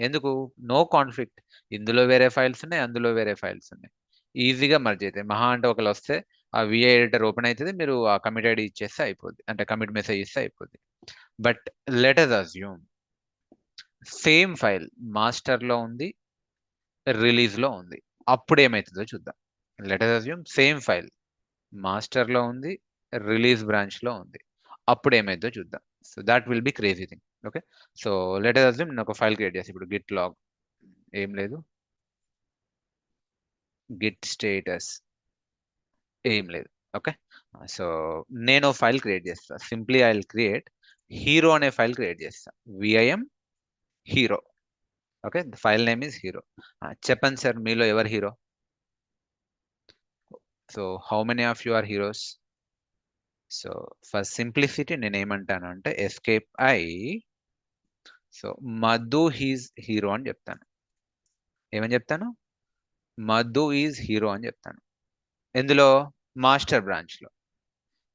ఎందుకు? No conflict. ఇందులో వేరే ఫైల్స్ ఉన్నాయి, అందులో వేరే ఫైల్స్ ఉన్నాయి, ఈజీగా మర్జ్ అవుతాయి. మహా అంటే ఒకళ్ళు వస్తే ఆ విఐ ఎడిటర్ ఓపెన్ అవుతుంది, మీరు ఆ కమిట్ ఐడి ఇచ్చేస్తే అయిపోద్ది, అంటే కమిట్ మెసేజ్ ఇస్తే అయిపోద్ది. But let us assume same file master లో ఉంది, రిలీజ్ లో ఉంది, అప్పుడు ఏమవుతుందో చూద్దాం. Let us assume same file master లో ఉంది, రిలీజ్ బ్రాంచ్ లో ఉంది, అప్పుడు ఏమైందో చూద్దాం. So that will be crazy thing. Okay, so let us assume నేను ఒక ఫైల్ క్రియేట్ చేసి, ఇప్పుడు గిట్ లాగ్ ఏం లేదు, గిట్ స్టేటస్ ఏం లేదు. ఓకే, సో నేను ఫైల్ క్రియేట్ చేస్తా. Simply I will create hero అనే ఫైల్ క్రియేట్ చేస్తా, VIM hero. Okay, the file name is hero. చెప్పండి సార్, మీలో ఎవరు hero? So how many of you are heroes? So for simplicity నేను ఏమంటాను అంటే escape I, so Madhu is hero అని చెప్తాను. ఏమని చెప్తాను? మధు ఈజ్ హీరో అని చెప్తాను. ఎందులో? మాస్టర్ బ్రాంచ్ లో.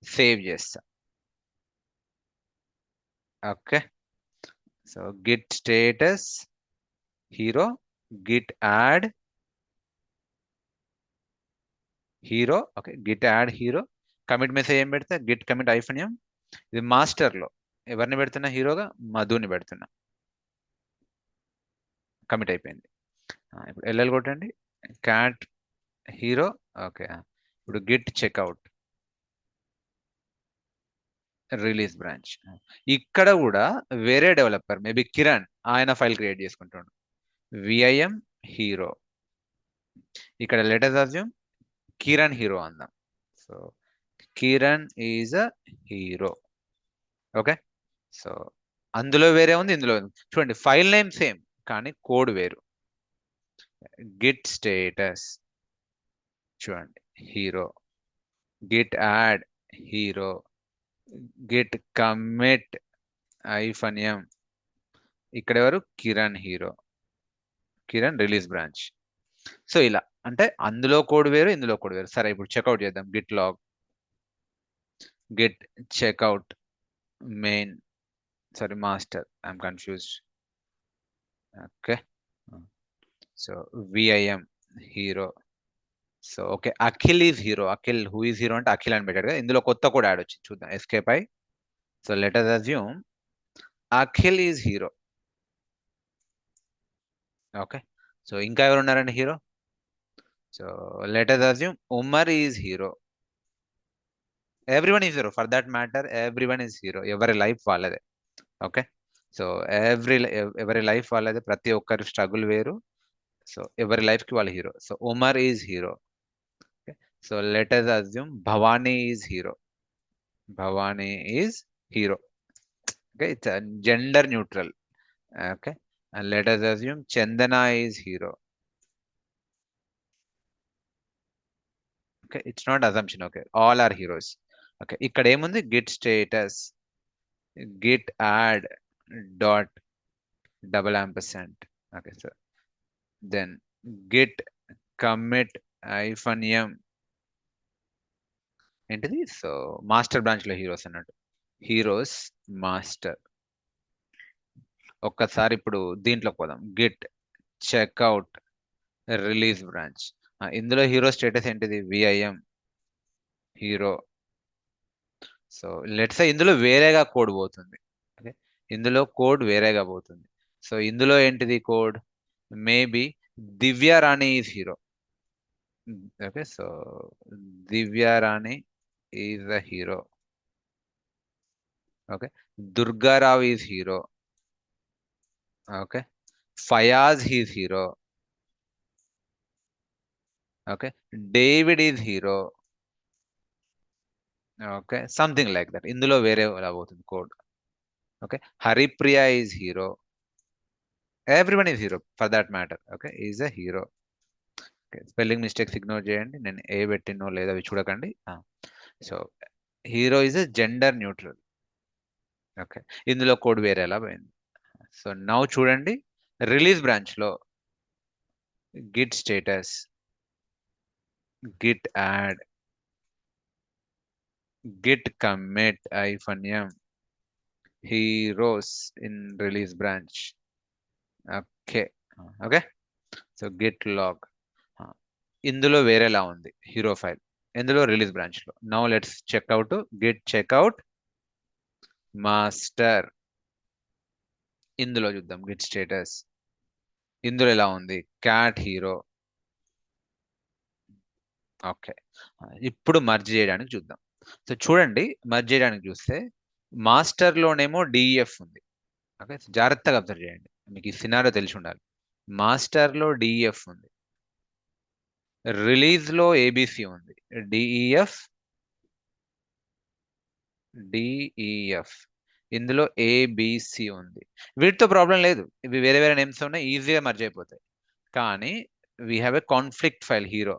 సేవ్ చేస్తా. Okay, so Git status hero, git add hero. Okay, Git add hero, commit message ఏం పెడతా? Git commit -m. ఇది మాస్టర్ లో ఎవరిని పెడుతున్నా? హీరోగా మధుని పెడుతున్నా. కమిట్ అయిపోయింది. ఇప్పుడు ఎల్ఎల్ కొట్టండి, క్యాట్ హీరో. ఓకే, ఇప్పుడు గిట్ చెక్అవుట్ రిలీజ్ బ్రాంచ్. ఇక్కడ కూడా వేరే డెవలపర్ మేబీ కిరణ్, ఆయన ఫైల్ క్రియేట్ చేసుకుంటాడు, విఐఎం హీరో. ఇక్కడ let us assume Kiran hero అందాం. So Kiran is a hero. Okay, so అందులో వేరే ఉంది, ఇందులో ఉంది. చూడండి, ఫైల్ నేమ్ సేమ్ కానీ కోడ్ వేరు. గిట్ స్టేటస్ చూడండి, hero. Git add hero, git commit -m. ఇక్కడ ఎవరు? Kiran hero, Kiran release branch. So ఇలా అంటే అందులో కోడ్ వేరు, ఇందులో కోడ్ వేరు. సరే, ఇప్పుడు చెక్అవుట్ చేద్దాం. Git log, git checkout main, sorry master, I'm confused. Okay, so VIM hero. So okay, Akhil is hero. Akhil who is hero అంటే అఖిల్ అని పెట్టాడు కదా, ఇందులో కొత్త కోడ్ యాడ్ వచ్చింది, చూద్దాం. Escape I. So let us assume Akhil is hero. Okay, so ఇంకా ఎవరు ఉన్నారండి hero? So let us assume Umar is hero. Everyone is hero, for that matter everyone is hero. ఎవరి లైఫ్ వాళ్ళదే. ఓకే, సో ఎవరి life వాళ్ళదే, ప్రతి ఒక్కరి స్ట్రగుల్ వేరు. సో ఎవరి లైఫ్ కి వాళ్ళ hero. So Umar is hero. So let us assume Bhavani is hero. Bhavani is hero. Okay, it's a gender neutral. Okay, and let us assume Chandana is hero. Okay, it's not assumption. Okay, all are heroes. Okay, ఇక్కడ ఏముంది? git status git add dot $. Okay, so then git commit -m ఏంటిది? So master branch లో heroes అన్నట్టు, heroes master. ఒక్కసారి ఇప్పుడు దీంట్లోకి పోదాం. Git checkout release branch. ఇందులో హీరో స్టేటస్ ఏంటిది? VIM hero. So let's say ఇందులో వేరేగా కోడ్ పోతుంది. ఓకే, ఇందులో కోడ్ వేరేగా పోతుంది. సో ఇందులో ఏంటిది code? Maybe Divya Rani is hero. Okay, so Divya Rani is a hero. Okay, Durgarao is hero. Okay, Fayaz is hero. Okay, David is hero. Okay, something like that. ఇందులో వేరే అవుతుంది code. Okay, Haripriya is hero. Everyone is hero for that matter. Okay, is a hero. Spelling mistakes ignore చేయండి, నేను ఏ పెట్టినో లేదో అవి చూడకండి. So hero is a gender neutral. Okay, ఇందులో కోడ్ వేరే ఎలా పోయింది. సో నౌ చూడండి, రిలీజ్ బ్రాంచ్ లో git status, git add, git commit -m heroes in release branch. Okay, okay, so git log. ఇందులో వేరేలా ఉంది హీరో ఫైల్, ఇందులో రిలీజ్ బ్రాంచ్ లో. Now let's checkout, git checkout master. ఇందులో చూద్దాం గిట్ స్టేటస్. ఇందులో ఎలా ఉంది? Cat hero. ఓకే, ఇప్పుడు మర్జ్ చేయడానికి చూద్దాం. సో చూడండి, మర్జ్ చేయడానికి చూస్తే మాస్టర్ లోనేమో డిఎఫ్ ఉంది. ఓకే, జాగ్రత్తగా అబ్జర్వ్ చేయండి, మీకు ఈ సినారో తెలిసి ఉండాలి. మాస్టర్ లో డిఎఫ్ ఉంది, రిలీజ్ లో ఏబిసి ఉంది. డిఈఎఫ్, డిఈఎఫ్, ఇందులో ఏబిసి ఉంది. వీటితో ప్రాబ్లం లేదు, ఇవి వేరే వేరే నేమ్స్ ఉన్నాయి, ఈజీగా మర్జ్ అయిపోతాయి. కానీ we have a conflict file hero.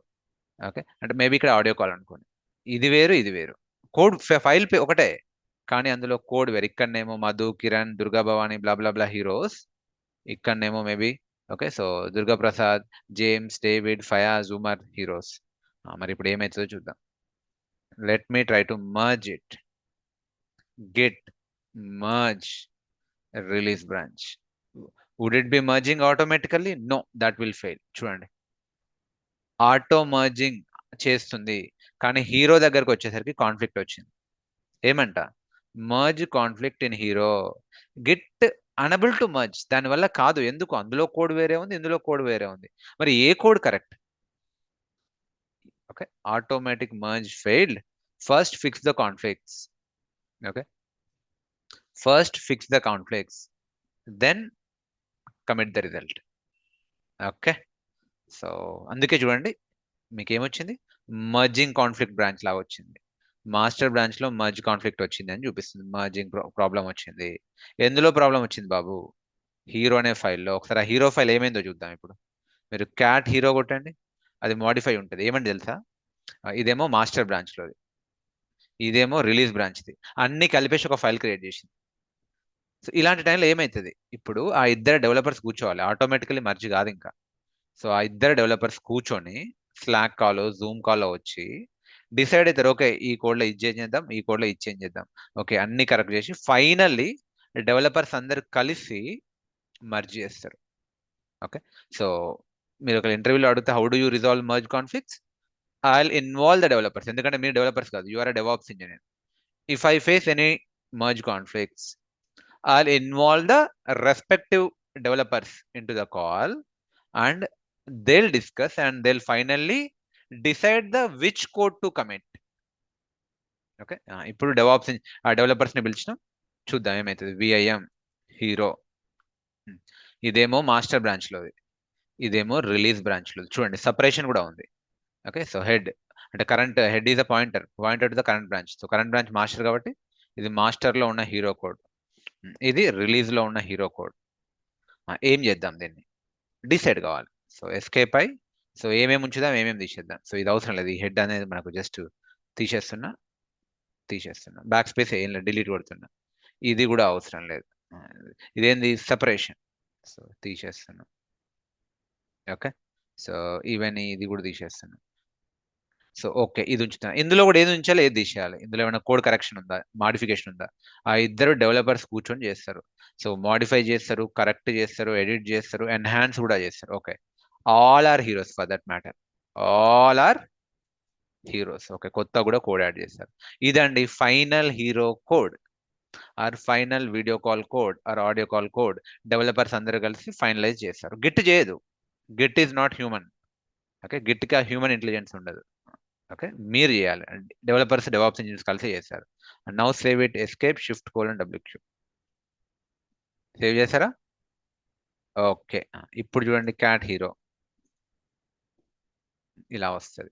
Okay, అంటే మేబీ ఇక్కడ ఆడియో కాల్ అనుకోండి, ఇది వేరు ఇది వేరు, కోడ్ ఫైల్ ఒకటే కానీ అందులో కోడ్ వేరు. ఇక్కడనేమో Madhu, Kiran, Durga Bhavani blah blah blah heroes. ఇక్కడనేమో maybe okay, so Durga Prasad, James, David, Fayaz, Umar heroes. మరి ఇప్పుడు ఏమవుతుందో చూద్దాం. Let me try to merge it. Git merge release branch. Would it be merging automatically? No, that will fail. చూడండి, ఆటో మర్జింగ్ చేస్తుంది కానీ hero దగ్గరకు వచ్చేసరికి కాన్ఫ్లిక్ట్ వచ్చింది. ఏమంట? Merge conflict in hero. Git unable to merge, దానివల్ల కాదు. ఎందుకు? అందులో కోడ్ వేరే ఉంది, ఇందులో కోడ్ వేరే ఉంది. మరి ఏ code correct? Okay, automatic merge failed. First fix the conflicts. Okay, first fix the conflicts, then commit the result. Okay, so అందుకే చూడండి మీకు ఏమొచ్చింది, మర్జింగ్ కాన్ఫ్లిక్ట్ బ్రాంచ్ లాగా వచ్చింది. మాస్టర్ బ్రాంచ్ లో మర్జ్ కాన్ఫ్లిక్ట్ వచ్చింది అని చూపిస్తుంది, మర్జింగ్ ప్రాబ్లం వచ్చింది. ఎందులో ప్రాబ్లం వచ్చింది బాబు? హీరో అనే ఫైల్లో. ఒకసారి ఆ హీరో ఫైల్ ఏమైందో చూద్దాం. ఇప్పుడు మీరు క్యాట్ హీరో కొట్టండి, అది మోడిఫై ఉంటుంది. ఏమంటే తెలుసా, ఇదేమో మాస్టర్ బ్రాంచ్ లోది, ఇదేమో రిలీజ్ బ్రాంచ్ది, అన్ని కలిపేసి ఒక ఫైల్ క్రియేట్ చేసింది. సో ఇలాంటి టైంలో ఏమవుతుంది, ఇప్పుడు ఆ ఇద్దరు డెవలపర్స్ కూర్చోవాలి, ఆటోమేటికలీ మర్జ్ కాదు ఇంకా. సో ఆ ఇద్దరు డెవలపర్స్ కూర్చొని స్లాక్ కాల్, జూమ్ కాల్లో వచ్చి డిసైడ్ అవుతారు, ఓకే ఈ కోడ్లో ఇది చేంజ్ చేద్దాం, ఈ కోడ్లో ఇది చేంజ్ చేద్దాం. ఓకే, అన్ని కరెక్ట్ చేసి ఫైనల్లీ డెవలపర్స్ అందరు కలిసి మర్జ్ చేస్తారు. ఓకే, సో మీరు ఒక ఇంటర్వ్యూలో అడిగితే how do you resolve merge conflicts, I will involve the developers. ఎందుకంటే మీరు డెవలపర్స్ కాదు, you are a devops engineer. If I face any merge conflicts, I will involve the respective developers into the call and they'll discuss and they'll finally decide the which code to commit. Okay, ఇప్పుడు DevOps ఆ developers ని పిలిచిన చూద్దాం ఏమవుతుంది. VIM hero, ఇదేమో master branch లోది, ఇదేమో release branch లో. చూడండి సపరేషన్ కూడా ఉంది. ఓకే, సో హెడ్ అంటే current head is a pointer to the current branch. So current branch master కాబట్టి ఇది మాస్టర్ లో ఉన్న హీరో కోడ్, ఇది రిలీజ్ లో ఉన్న హీరో కోడ్. ఏం చేద్దాం, దీన్ని డిసైడ్ కావాలి. సో ఎస్కేప్ అయి, సో ఏమేమి ఉంచుదాం ఏమేమి తీసేద్దాం. సో ఇది అవసరం లేదు, ఈ హెడ్ అనేది మనకు జస్ట్ తీసేస్తున్నా, బ్యాక్ స్పేస్ ఏం లేదు, డిలీట్ కొడుతున్నా. ఇది కూడా అవసరం లేదు, ఇదేంది సపరేషన్, సో తీసేస్తున్నా. ఓకే, సో ఈవెన్ ఇది కూడా తీసేస్తున్నా. సో ఓకే, ఇది ఉంచుతున్నా. ఇందులో కూడా ఏది ఉంచాలి, ఏది తీసేయాలి, ఇందులో ఏమైనా కోడ్ కరెక్షన్ ఉందా, మాడిఫికేషన్ ఉందా, ఆ ఇద్దరు డెవలపర్స్ కూర్చొని చేస్తారు. సో మాడిఫై చేస్తారు, కరెక్ట్ చేస్తారు, ఎడిట్ చేస్తారు, ఎన్హాన్స్ కూడా చేస్తారు. Okay, all are heroes for that matter, all are heroes. Okay, కొత్త కూడా కోడ్ యాడ్ చేస్తారు. ఇదండి final hero code. Are final video call code are audio call code developers అందరూ కలిసి ఫైనలైజ్ చేస్తారు. గిట్ చేయదు. Git is not human. Okay, గిట్కి ఆ human intelligence ఉండదు. ఓకే, మీరు చేయాలి. డెవలపర్స్ డెవాప్స్ ఇంజనీర్స్ కలిసి చేస్తారు. Now save it, escape, shift colon WQ. Save చేశారా? ఓకే, ఇప్పుడు చూడండి క్యాట్ హీరో ఇలా వస్తుంది.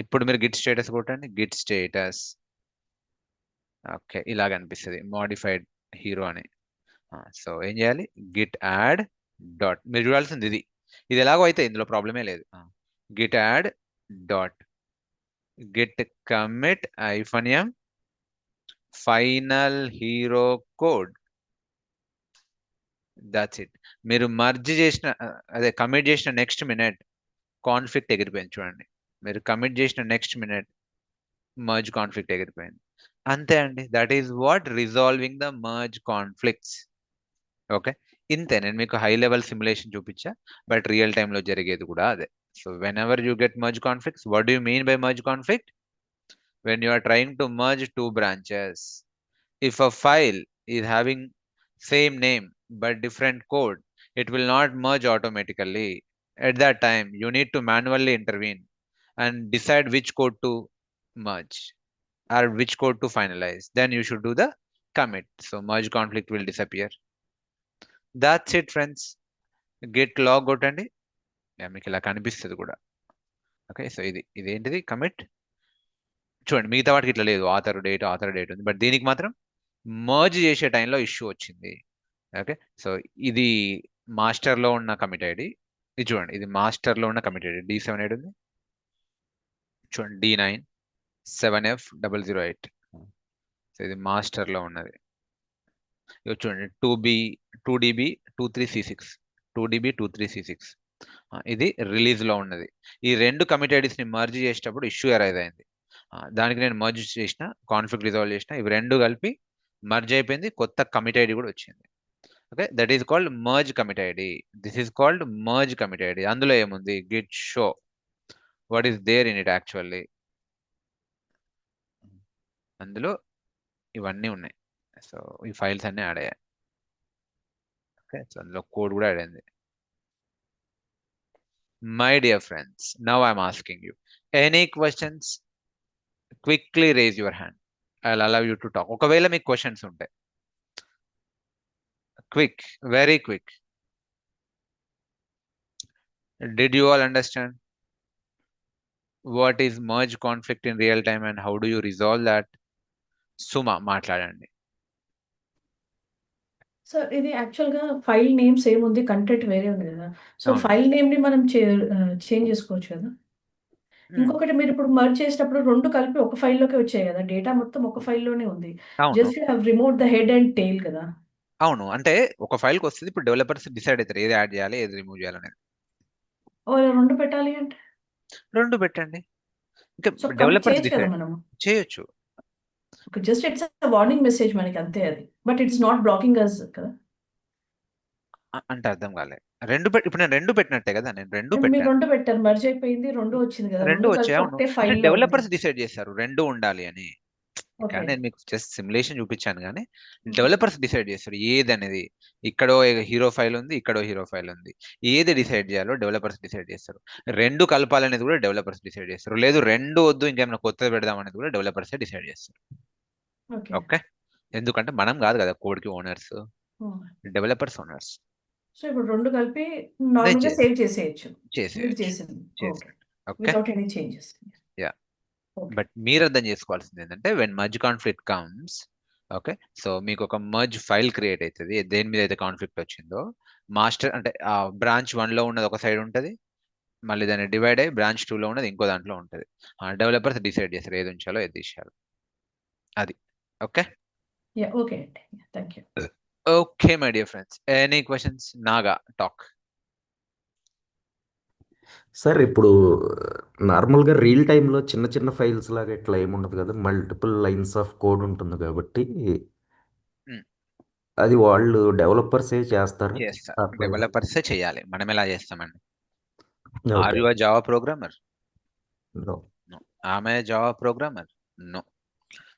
ఇప్పుడు మీరు గిట్ స్టేటస్ కొట్టండి, గిట్ స్టేటస్. ఓకే, ఇలా కనిపిస్తుంది మోడిఫైడ్ హీరో అని. సో ఏం చేయాలి? గిట్ యాడ్ డాట్, మీరు చూడాల్సింది ఇది. ఇది ఎలాగో అయితే ఇందులో ప్రాబ్లమే లేదు. Git add dot git commit -m final hero code. That's it. మీరు మర్జ్ చేసిన అదే కమిట్ చేసిన నెక్స్ట్ మినిట్ కాన్ఫ్లిక్ట్ ఎగిరిపోయింది. చూడండి, మీరు కమిట్ చేసిన నెక్స్ట్ మినిట్ మర్జ్ కాన్ఫ్లిక్ట్ ఎగిరిపోయింది. అంతే అండి. That is what resolving the merge conflicts. Okay, ఇంతే. నేను మీకు హై లెవెల్ సిమ్యులేషన్ చూపించా, బట్ రియల్ టైంలో జరిగేది కూడా అదే. So when ever you get merge conflicts, what do you mean by merge conflict? When you are trying to merge two branches, if a file is having same name but different code, it will not merge automatically. At that time, you need to manually intervene and decide which code to merge or which code to finalize. Then you should do the commit. So merge conflict will disappear. That's it, friends. Git log కొట్టండి, మీకు ఇలా కనిపిస్తుంది కూడా. Okay, so ఇదేంటిది commit. చూడండి, మిగతా వాటికి ఇట్లా లేదు, ఆథర్ డేట్ ఉంది, బట్ దీనికి మాత్రం మర్జ్ చేసే టైంలో ఇష్యూ వచ్చింది. ఓకే, సో ఇది మాస్టర్లో ఉన్న కమిట్ ఐడి. ఇది చూడండి, ఇది మాస్టర్లో ఉన్న కమిట్ ఐడి D78 ఉంది. చూడండి, D9 7F008. సో ఇది మాస్టర్లో ఉన్నది. ఇది చూడండి 2DB 23C6 2DB 23C6. ఇది రిలీజ్లో ఉన్నది. ఈ రెండు కమిట్ ఐడీస్ని మర్జ్ చేసేటప్పుడు ఇష్యూ అరైజ్ అయింది. దానికి నేను మర్జ్ చేసిన, కాన్ఫ్లిక్ట్ రిజాల్వ్ చేసిన, ఇవి రెండు కలిపి మర్జ్ అయిపోయింది, కొత్త కమిట్ ఐడి కూడా వచ్చింది. Okay, that is called merge commit ID. This is called merge commit ID. అందులో ఏముంది? Git show what is there in it actually. అందులో ఇవన్నీ ఉన్నాయి. సో ఈ ఫైల్స్ అన్నీ యాడ్ అయ్యాయి. ఓకే, సో అందులో కోడ్ కూడా యాడ్ అయింది. My dear friends, now I'm asking you any questions, quickly raise your hand. I'll allow you to talk. ఒకవేళ మీకు క్వశ్చన్స్ ఉంటాయి, quick, very quick. Did you all understand what is merge conflict in real time and how do you resolve that? సుమా మాట్లాడండి. Sir ఇది actual గా file name same ఉంది, content వేరే ఉంది కదా. సో అవును. ఫైల్ నేమ్ ని మనం చేంజ్ చేసుకోవచ్చు కదా. ఇంకొకటి, మీరు ఇప్పుడు మర్జ్ చేసినప్పుడు రెండు కలిపి ఒక ఫైల్లోకి వచ్చాయి కదా, డేటా మొత్తం ఒక ఫైల్లోనే ఉంది. అవును, just you have remove the head and tail కదా. అవును. అంటే ఒక ఫైల్కి వస్తుంది, ఇప్పుడు డెవలపర్స్ డిసైడ్ అవుతారు ఏది యాడ్ చేయాలి, ఏది రిమూవ్ చేయాలనేది. ఓ రెండు పెట్టాలి అంటే రెండు పెట్టండి, ఇంకా సో కమిట్ డెవలపర్స్ చేయొచ్చు కదా డిసైడ్ మనం. చేయొచ్చు. జస్ట్ ఇట్స్ వార్నింగ్ మెసేజ్ మనకి, అంతే అది. బట్ ఇట్స్ నాట్ బ్లాకింగ్ అస్ కదా. అంటే అర్థం కాలే. ఇప్పుడు నేను రెండు పెట్టినట్టే కదా, నేను రెండు మీరు పెట్టాను, రెండు పెట్టారు, మర్జ్ అయిపోయింది, రెండు వచ్చింది కదా, రెండు రెండు వచ్చాయి. కలిపి అవును, ఒకటే అంటే ఫైల్లో ఉంది. డెవలపర్స్ డిసైడ్ చేస్తారు రెండు ఉండాలి అని. ఓకే, కానీ నేను మీకు జస్ట్ సిమ్యులేషన్ చూపించాను, కానీ డెవలపర్స్ డిసైడ్ చేస్తారు ఏది అనేది. ఇక్కడో హీరో ఫైల్ ఉంది, ఇక్కడో హీరో ఫైల్ ఉంది, ఏది డిసైడ్ చేయాలో డెవలపర్స్ డిసైడ్ చేస్తారు. రెండు కలపాలనేది కూడా డెవలపర్స్ డిసైడ్ చేస్తారు. లేదు రెండు వద్దు ఇంకేమైనా కొత్తది పెడదాం అనేది కూడా డెవలపర్సే డిసైడ్ చేస్తారు. ఓకే. ఓకే, ఎందుకంటే మనం కాదు కదా కోడ్కి ఓనర్స్, డెవలపర్స్ ఓనర్స్. సో ఇప్పుడు రెండు కలిపి నార్మల్గా చేసి- సేవ్ చేసేయచ్చు. మీరు చేసేయచ్చు, చేసింది okay, okay. Without any changes. Yeah. Okay. But మీరు అర్థం చేసుకోవాల్సింది ఏంటంటే when merge conflict comes, okay, so మీకు ఒక మర్జ్ ఫైల్ క్రియేట్ అవుతుంది. దేని మీద అయితే కాన్ఫ్లిక్ట్ వచ్చిందో, మాస్టర్ అంటే ఆ బ్రాంచ్ 1లో ఉన్నది ఒక సైడ్ ఉంటుంది, మళ్ళీ దాన్ని డివైడ్ అయ్యి బ్రాంచ్ 2లో ఉన్నది ఇంకో దాంట్లో ఉంటుంది. డెవలపర్స్ డిసైడ్ చేస్తారు ఏది ఉంచాలో ఏది తీసేయాలో. అది ఓకే. యా ఓకే అండి, thank you. Okay my dear friends, any questions? Naga talk. Sir ఇప్పుడు నార్మల్గా రియల్ టైంలో చిన్న చిన్న ఫైల్స్ లాగా ఇట్లా ఏముండదు కదా, మల్టిపుల్ లైన్స్ ఆఫ్ కోడ్ ఉంటుంది కాబట్టి అది వాళ్ళు డెవలపర్సే చేస్తారు. డెవలపర్సే చేయాలి, మనం ఎలా చేస్తామండి? Are okay. You a Java programmer? No. No. Am I a Java programmer? No.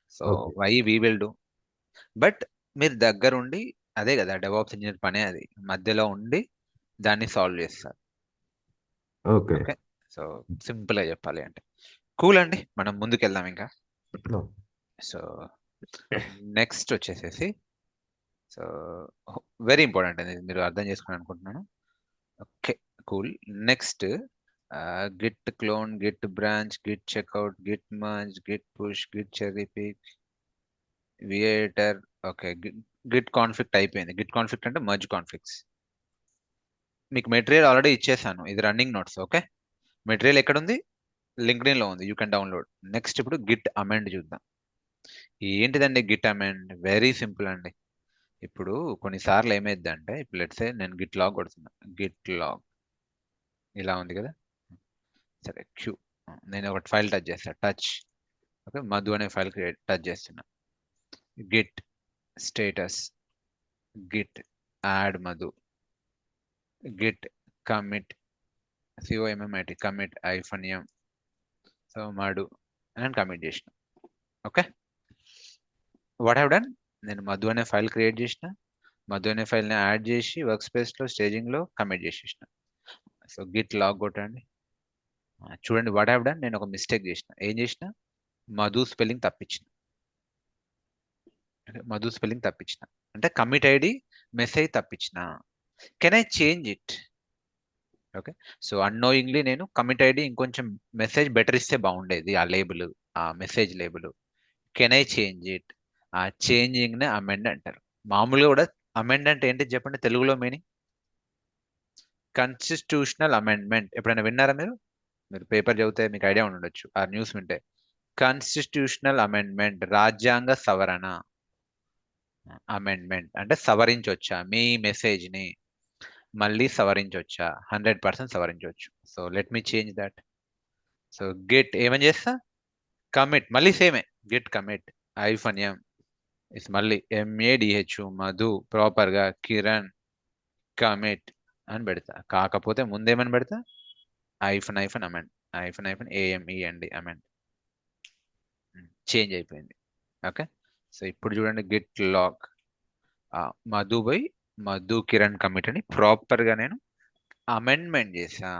So Okay. why we will do? But మీరు దగ్గరుండి అదే కదా డెవాప్స్ ఇంజనీర్ పనే, అది మధ్యలో ఉండి దాన్ని సాల్వ్ చేస్తారు. ఓకే. ఓకే, సో సింపుల్గా చెప్పాలి అంటే కూల్ అండి. మనం ముందుకెళ్దాం ఇంకా. సో నెక్స్ట్ వచ్చేసేసి, సో వెరీ ఇంపార్టెంట్ అండి, మీరు అర్థం చేసుకుని అనుకుంటున్నాను. Okay cool. Next git clone, git branch, git checkout, git merge, git push, git cherry pick, వియేటర్. ఓకే, గిట్ కాన్ఫ్లిక్ట్ అయిపోయింది. గిట్ కాన్ఫ్లిక్ట్ అంటే మర్జ్ కాన్ఫ్లిక్ట్స్. మీకు మెటీరియల్ ఆల్రెడీ ఇచ్చేసాను, ఇది రన్నింగ్ నోట్స్. ఓకే, మెటీరియల్ ఎక్కడుంది? లింక్డ్ఇన్ లో ఉంది, యూ కెన్ డౌన్లోడ్. నెక్స్ట్ ఇప్పుడు గిట్ అమెండ్ చూద్దాం. ఏంటిదండి గిట్ అమెండ్? వెరీ సింపుల్ అండి. ఇప్పుడు కొన్నిసార్లు ఏమైందంటే, ఇప్పుడు లెట్సే నేను గిట్ లాగ్ కొడుతున్నా, గిట్ లాగ్ ఇలా ఉంది కదా. సరే క్యూ, నేను ఒకటి ఫైల్ టచ్ చేస్తా, టచ్. ఓకే, మధు అనే ఫైల్ టచ్ చేస్తున్నా. Git status, git add Madhu, Git commit, COMMIT commit -m, so Madhu అని కమిట్ చేసిన. ఓకే, వాట్ హ్యావ్ డన్, నేను మధు అనే ఫైల్ క్రియేట్ చేసిన, మధు అనే ఫైల్ని యాడ్ చేసి వర్క్ స్పేస్లో స్టేజింగ్లో కమిట్ చేసేసిన. సో గిట్ లాగ్ కొట్టండి. చూడండి వాట్ హ్యావ్ డన్, నేను ఒక మిస్టేక్ చేసిన. ఏం చేసిన? మధు స్పెల్లింగ్ తప్పించిన. మధు స్పెల్లింగ్ తప్పించిన అంటే కమిట్ ఐడి మెసేజ్ తప్పించిన. Can I change it? Okay, so annoyingly నేను కమిట్ ఐడి ఇంకొంచెం మెసేజ్ బెటర్ ఇస్తే బాగుండేది, ఆ లేబుల్, ఆ message label. Can I change it? ఆ చేంజింగ్ నే అమెండ్ అంటారు. మామూలుగా కూడా అమెండ్ అంటే ఏంటి చెప్పండి తెలుగులో మీనింగ్? Constitutional amendment. ఎప్పుడైనా విన్నారా మీరు? మీరు పేపర్ చదివితే మీకు ఐడియా ఉండొచ్చు, ఆ న్యూస్ వింటే. కాన్స్టిట్యూషనల్ అమెండ్మెంట్, రాజ్యాంగ సవరణ. అమెండ్మెంట్ అంటే సవరించవచ్చా మీ మెసేజ్ ని, మళ్ళీ సవరించవచ్చా, 100% సవరించవచ్చు. So let me change that. So git ఏమని చేస్తా, కమిట్, మళ్ళీ సేమే, గిట్ కమిట్ -m ఇస్ మళ్ళీ MADH మధు ప్రాపర్ గా కిరణ్ కమిట్ అని పెడతా. కాకపోతే ముందేమని పెడతా, -అమెండ్, -AMEND అమెండ్. చేంజ్ అయిపోయింది. ఓకే, సో ఇప్పుడు చూడండి git log Madhu by Madhu Kiran commit అని ప్రాపర్ గా నేను అమెండ్మెంట్ చేసా.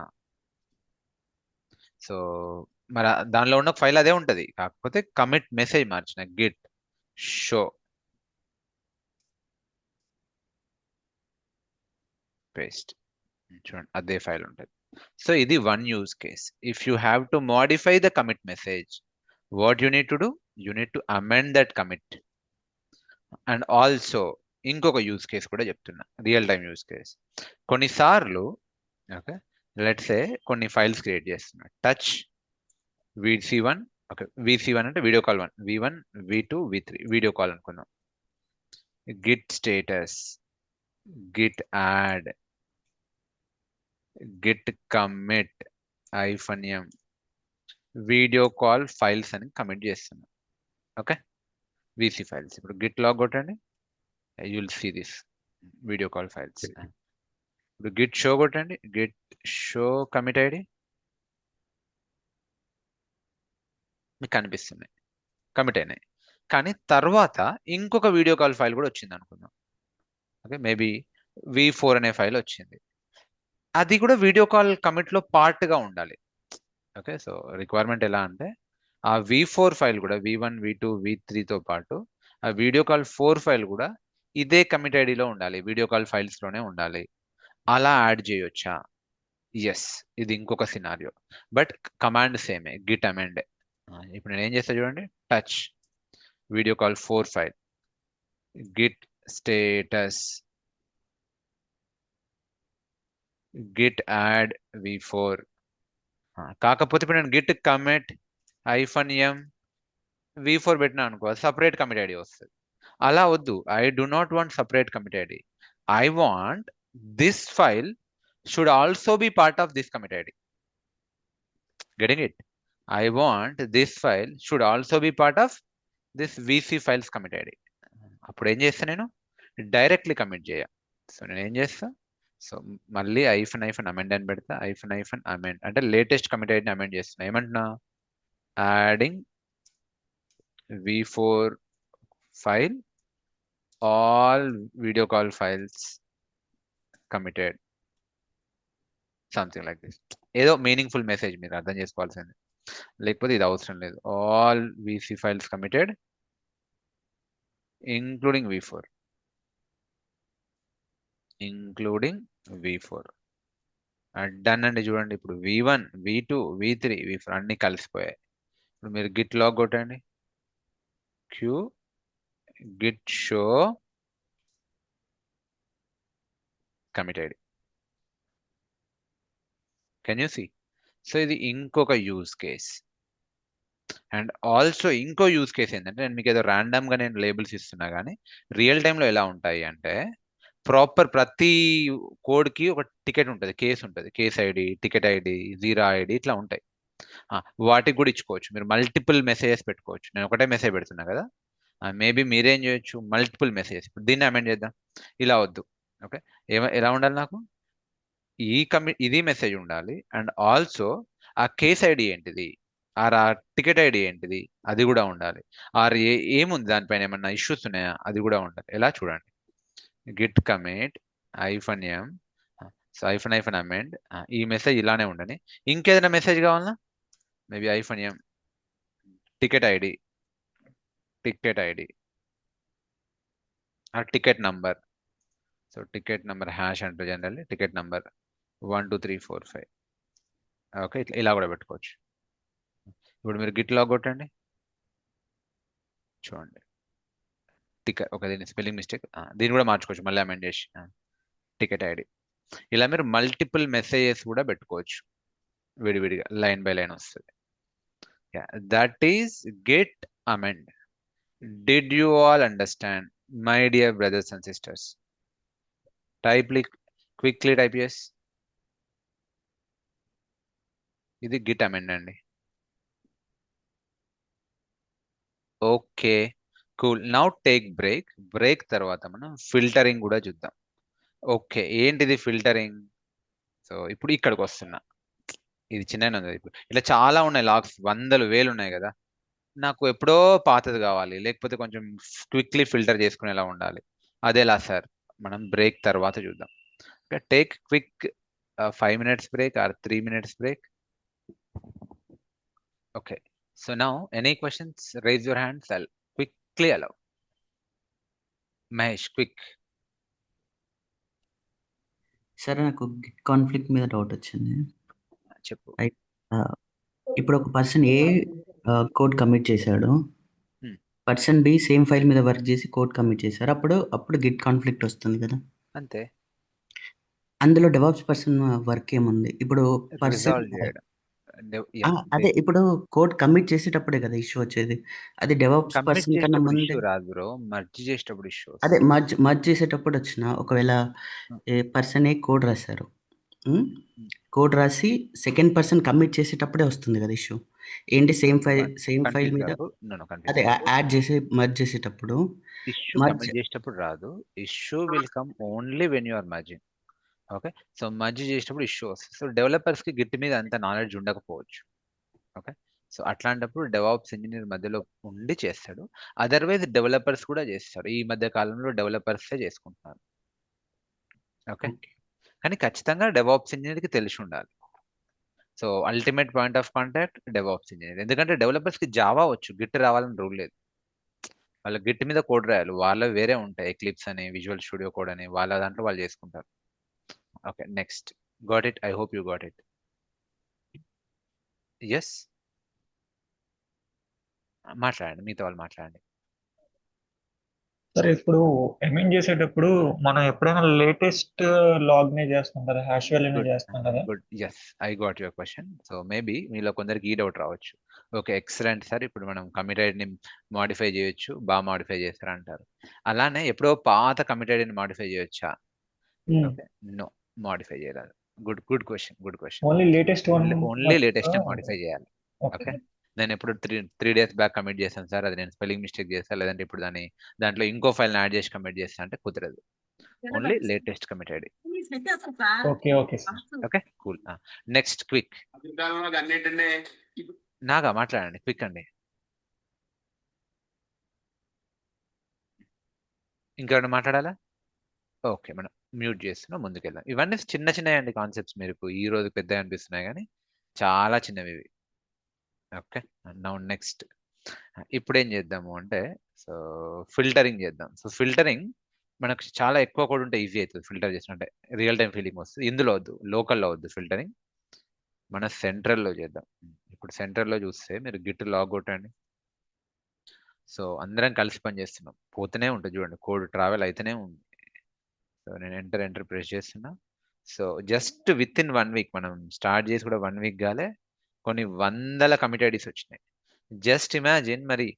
సో మరి దానిలో ఉన్న ఫైల్ అదే ఉంటది, కాకపోతే కమిట్ మెసేజ్ మార్చిన. గిట్ షో పేస్ట్, చూడండి అదే ఫైల్ ఉంటుంది. సో ఇది one use case. If you have to modify the commit message, what you need to do, you need to amend that commit. And also ఇంకొక use case కూడా చెప్తున్నా, real time use case. కొన్నిసార్లు okay let's say కొన్ని files create చేస్తున్నా, touch VC1. Okay, VC1 అంటే video call 1, V1 V2 V3 video call అనుకుందాం. Git status, git add, git commit -m video call files అని commit చేస్తున్నా. Okay, VC ఫైల్స్. ఇప్పుడు git log కొట్టండి, you will see this video call files. ఇప్పుడు git show కొట్టండి, git show commit ID మీకు కనిపిస్తున్నాయి, కమిట్ అయినాయి. కానీ తర్వాత ఇంకొక వీడియో కాల్ ఫైల్ కూడా వచ్చింది అనుకుందాం. ఓకే, మేబీ V4 అనే ఫైల్ వచ్చింది, అది కూడా వీడియో కాల్ కమిట్లో పార్ట్గా ఉండాలి. ఓకే, సో రిక్వైర్మెంట్ ఎలా అంటే ఆ V4 ఫైల్ కూడా V1 V2 V3తో పాటు ఆ వీడియో కాల్ 4 ఫైల్ కూడా ఇదే కమిట్ ఐడిలో ఉండాలి, వీడియో కాల్ ఫైల్స్లోనే ఉండాలి. అలా యాడ్ చేయొచ్చా? ఎస్, ఇది ఇంకొక సినారియో, బట్ కమాండ్ సేమే, గిట్ అమెండ్. ఇప్పుడు నేను ఏం చేస్తా చూడండి, touch video call 4 file, Git status, git add V4. కాకపోతే ఇప్పుడు నేను గిట్ కమిట్ -m V4 పెట్టినా అనుకో, సపరేట్ కమిట్ ఐడి వస్తుంది. అలా వద్దు, I do not want separate commit ID. I want this file should also be part of this commit ID. Getting it? I want this file should also be part of this VC files commit ID. అప్పుడు ఏం చేస్తా, నేను directly commit చేయ. So నేను ఏం చేస్తా, so మళ్ళీ -amend అని పెడతా. -అమెండ్ అంటే లేటెస్ట్ కమిట్ ఐడిని అమెండ్ చేస్తున్నా. ఏమంటున్నా, adding V4 file all video call files committed, something like this. ఏదో మీనింగ్ఫుల్ మెసేజ్ మీరు అర్థం చేసుకోవాల్సింది, లేకపోతే ఇది అవసరం లేదు. All VC files committed including V4, including V4. Done అండి. చూడండి ఇప్పుడు V1, V2, V3, V4 అన్ని కలిసిపోయాయి. ఇప్పుడు మీరు గిట్ లాగ్ కొట్టండి, Q git show commit id. Can you see? So ఇది ఇంకొక యూజ్ కేస్. అండ్ ఆల్సో ఇంకో యూజ్ కేస్ ఏంటంటే, నేను మీకు ఏదో ర్యాండమ్ గా నేను లేబుల్స్ ఇస్తున్నా కానీ రియల్ టైంలో ఎలా ఉంటాయి అంటే, ప్రాపర్ ప్రతి కోడ్ కి ఒక టికెట్ ఉంటుంది, కేస్ ఉంటుంది, case ID, ticket ID, zero ID ఇట్లా ఉంటాయి. వాటికి కూడా ఇచ్చుకోవచ్చు మీరు, మల్టిపుల్ మెసేజెస్ పెట్టుకోవచ్చు. నేను ఒకటే మెసేజ్ పెడుతున్నా కదా, మేబీ మీరేం చేయొచ్చు, మల్టిపుల్ మెసేజెస్. ఇప్పుడు దీన్ని అమెండ్ చేద్దాం. ఇలా వద్దు. ఓకే, ఎలా ఉండాలి నాకు, ఇది మెసేజ్ ఉండాలి, అండ్ ఆల్సో ఆ కేస్ ఐడి ఏంటిది, ఆ టికెట్ ఐడి ఏంటిది అది కూడా ఉండాలి. ఏముంది దానిపైన, ఏమన్నా ఇష్యూస్ ఉన్నాయా అది కూడా ఉండాలి. ఎలా చూడండి, Git commit -m, so -, amend. ఈ మెసేజ్ ఇలానే ఉండని. ఇంకేదైనా మెసేజ్ కావాలన్నా మేబీ -m టికెట్ ఐడి, ఆ ticket number. So ticket number hash అంటారు జనరల్లీ, టికెట్ నంబర్ 1 2 3 4 5. ఓకే, ఇట్లా ఇలా కూడా పెట్టుకోవచ్చు. ఇప్పుడు మీరు గిట్ లాగ్ కొట్టండి, చూడండి టికెట్. ఓకే, దీని స్పెల్లింగ్ మిస్టేక్, దీన్ని కూడా మార్చుకోవచ్చు మళ్ళీ అమెండ్ చేసి, టికెట్ ఐడి. ఇలా మీరు మల్టిపుల్ మెసేజెస్ కూడా పెట్టుకోవచ్చు విడివిడిగా, లైన్ బై లైన్ వస్తుంది. That is Git amend. Did you all understand my dear brothers and sisters? Quickly type yes. ఇది గిట్ అమెండ్ అండి. Okay cool. Now take break తర్వాత మనం ఫిల్టరింగ్ కూడా చూద్దాం. ఓకే, ఏంటిది ఫిల్టరింగ్? సో ఇప్పుడు ఇక్కడికి వస్తున్నా, ఇది చిన్న ఉంది. ఇప్పుడు ఇట్లా చాలా ఉన్నాయి లాగ్స్, వందలు వేలు ఉన్నాయి కదా. నాకు ఎప్పుడో పాతది కావాలి, లేకపోతే కొంచెం క్విక్లీ ఫిల్టర్ చేసుకునేలా ఉండాలి. అదేలా సార్, మనం బ్రేక్ తర్వాత చూద్దాం. Take quick 5 minutes break or 3 minutes break. Okay, so now any questions, raise your hands, I'll quickly allow. Mahesh, quick. సరే, నాకు గిట్ కాన్ఫ్లిక్ట్ మీద డౌట్ వచ్చింది. చెప్పు. ఇప్పుడు ఒక పర్సన్ ఏ కోడ్ కమిట్ చేశాడు, పర్సన్ బి సేమ్ ఫైల్ మీద వర్క్ చేసి కోడ్ కమిట్ చేశారు, అప్పుడు గిట్ కాన్ఫ్లిక్ట్ వస్తుంది కదా. అంతే, అందులో డెవాప్స్ పర్సన్ వర్క్ ఏముంది? ఇప్పుడు పర్సన్ రిజాల్వ్ చేయడం. అదే, ఇప్పుడు కోడ్ కమిట్ చేసేటప్పుడే కదా ఇష్యూ వచ్చేది. అది డెవాప్స్ కమిట్ పర్సన్ కన్నా చేసేటప్పుడు ముందే, ఇష్యూ రాదు బ్రో, మర్జ్ చేసేటప్పుడు ఇష్యూ. అదే మర్జ్ చేసేటప్పుడు వచ్చిన ఒకవేళ పర్సన్ ఏ కోడ్ రాశారు, కోడ్ రాసి సెకండ్ పర్సన్ కమిట్ చేసేటప్పుడే వస్తుంది కదా ఇష్యూ. ఏంటి, సేమ్ ఫైల్ మీద అదే యాడ్ చేసి మర్జ్ చేసేటప్పుడు ఇష్యూ కమిట్ చేసేటప్పుడు రాదు. Issue will come only when you are merging. Okay, so merge చేసేటప్పుడు ఇష్యూ వస్తుంది. సో డెవలపర్స్ కి గిట్ మీద అంత నాలెడ్జ్ ఉండకపోవచ్చు. ఓకే, సో అట్లాంటప్పుడు డెవాప్స్ ఇంజనీర్ మధ్యలో ఉండి చేస్తాడు. అదర్వైజ్ డెవలపర్స్ కూడా చేస్తారు. ఈ మధ్య కాలంలో డెవలపర్సే చేసుకుంటున్నారు. ఓకే, కానీ ఖచ్చితంగా డెవాప్స్ ఇంజనీర్ కి తెలిసి ఉండాలి. So ultimate point of contact DevOps engineer. ఎందుకంటే డెవలపర్స్ కి జావా వచ్చు, గిట్ రావాలని రూల్ లేదు. వాళ్ళ గిట్ మీద కోడ్ రాయాలి, వాళ్ళ వేరే ఉంటాయి, ఎక్లిప్స్ అని, విజువల్ స్టూడియో కోడ్ అని, వాళ్ళ దాంట్లో వాళ్ళు చేసుకుంటారు. Okay, next. Got it? I hope you got it. Yes, మాట్లాడండి, మీతో వాళ్ళు మాట్లాడండి. సరే, ఇప్పుడు ఎమెండ్ చేసేటప్పుడు మనం ఎప్పుడైనా లేటెస్ట్ లాగ్ నే చేస్తాం కదా, హ్యాష్ వాల్యూనే చేస్తాం కదా. Good, yes, I got your question. So maybe మీలో కొందరికి ఈ డౌట్ రావచ్చు. ఓకే, ఎక్సలెంట్ సార్, ఇప్పుడు మనం కమిటెడ్ ని మాడిఫై చేయొచ్చు, బాగా మాడిఫై చేస్తారంటారు. అలానే ఎప్పుడో పాత కమిటెడ్ ని మాడిఫై చేయొచ్చా? ఓకే, నో, మాడిఫై చేయరాదు. Good question. Only latest modify చేయాలి. ఓకే, నేను ఎప్పుడు 3 days బ్యాక్ కమిట్ చేశాను సార్, అది నేను స్పెల్లింగ్ మిస్టేక్ చేస్తాను, లేదంటే ఇప్పుడు దాంట్లో ఇంకో ఫైల్ యాడ్ చేసి కమిట్ చేస్తా అంటే కుదరదు. Only latest committed. Okay, cool. Next, quick. Naga మాట్లాడండి, క్విక్ అండి. ఇంకెవరైనా మాట్లాడాలా? ఓకే, మనం మ్యూట్ చేస్తున్నాం, ముందుకెళ్దాం. ఇవన్నీ చిన్న చిన్నవి కాన్సెప్ట్స్, మీకు ఈ రోజు పెద్దగా అనిపిస్తున్నాయి కానీ చాలా చిన్నవి ఇవి. ఓకే, నౌ నెక్స్ట్ ఇప్పుడు ఏం చేద్దాము అంటే, సో ఫిల్టరింగ్ చేద్దాం. సో ఫిల్టరింగ్ మనకు చాలా ఎక్కువ కూడా ఉంటే ఈజీ అవుతుంది ఫిల్టర్ చేసినట్టే, రియల్ టైం ఫీలింగ్ వస్తుంది. ఇందులో వద్దు, లోకల్లో వద్దు ఫిల్టరింగ్, మన సెంట్రల్లో చేద్దాం. ఇప్పుడు సెంట్రల్లో చూస్తే మీరు గిట్ లాగ్ కొట్టండి. సో అందరం కలిసి పని చేస్తున్నాం, పోతూనే ఉంటుంది చూడండి, కోడ్ ట్రావెల్ అయితేనే ఉంది. సో నేను ఎంటర్ ప్రెస్ చేస్తున్నా. So just with in 1 week, మనం స్టార్ట్ చేసి కూడా 1 వీక్ కాలే, కొన్ని వందల కమిట్ ఐడీస్ వచ్చినాయి. జస్ట్ ఇమాజిన్, మరి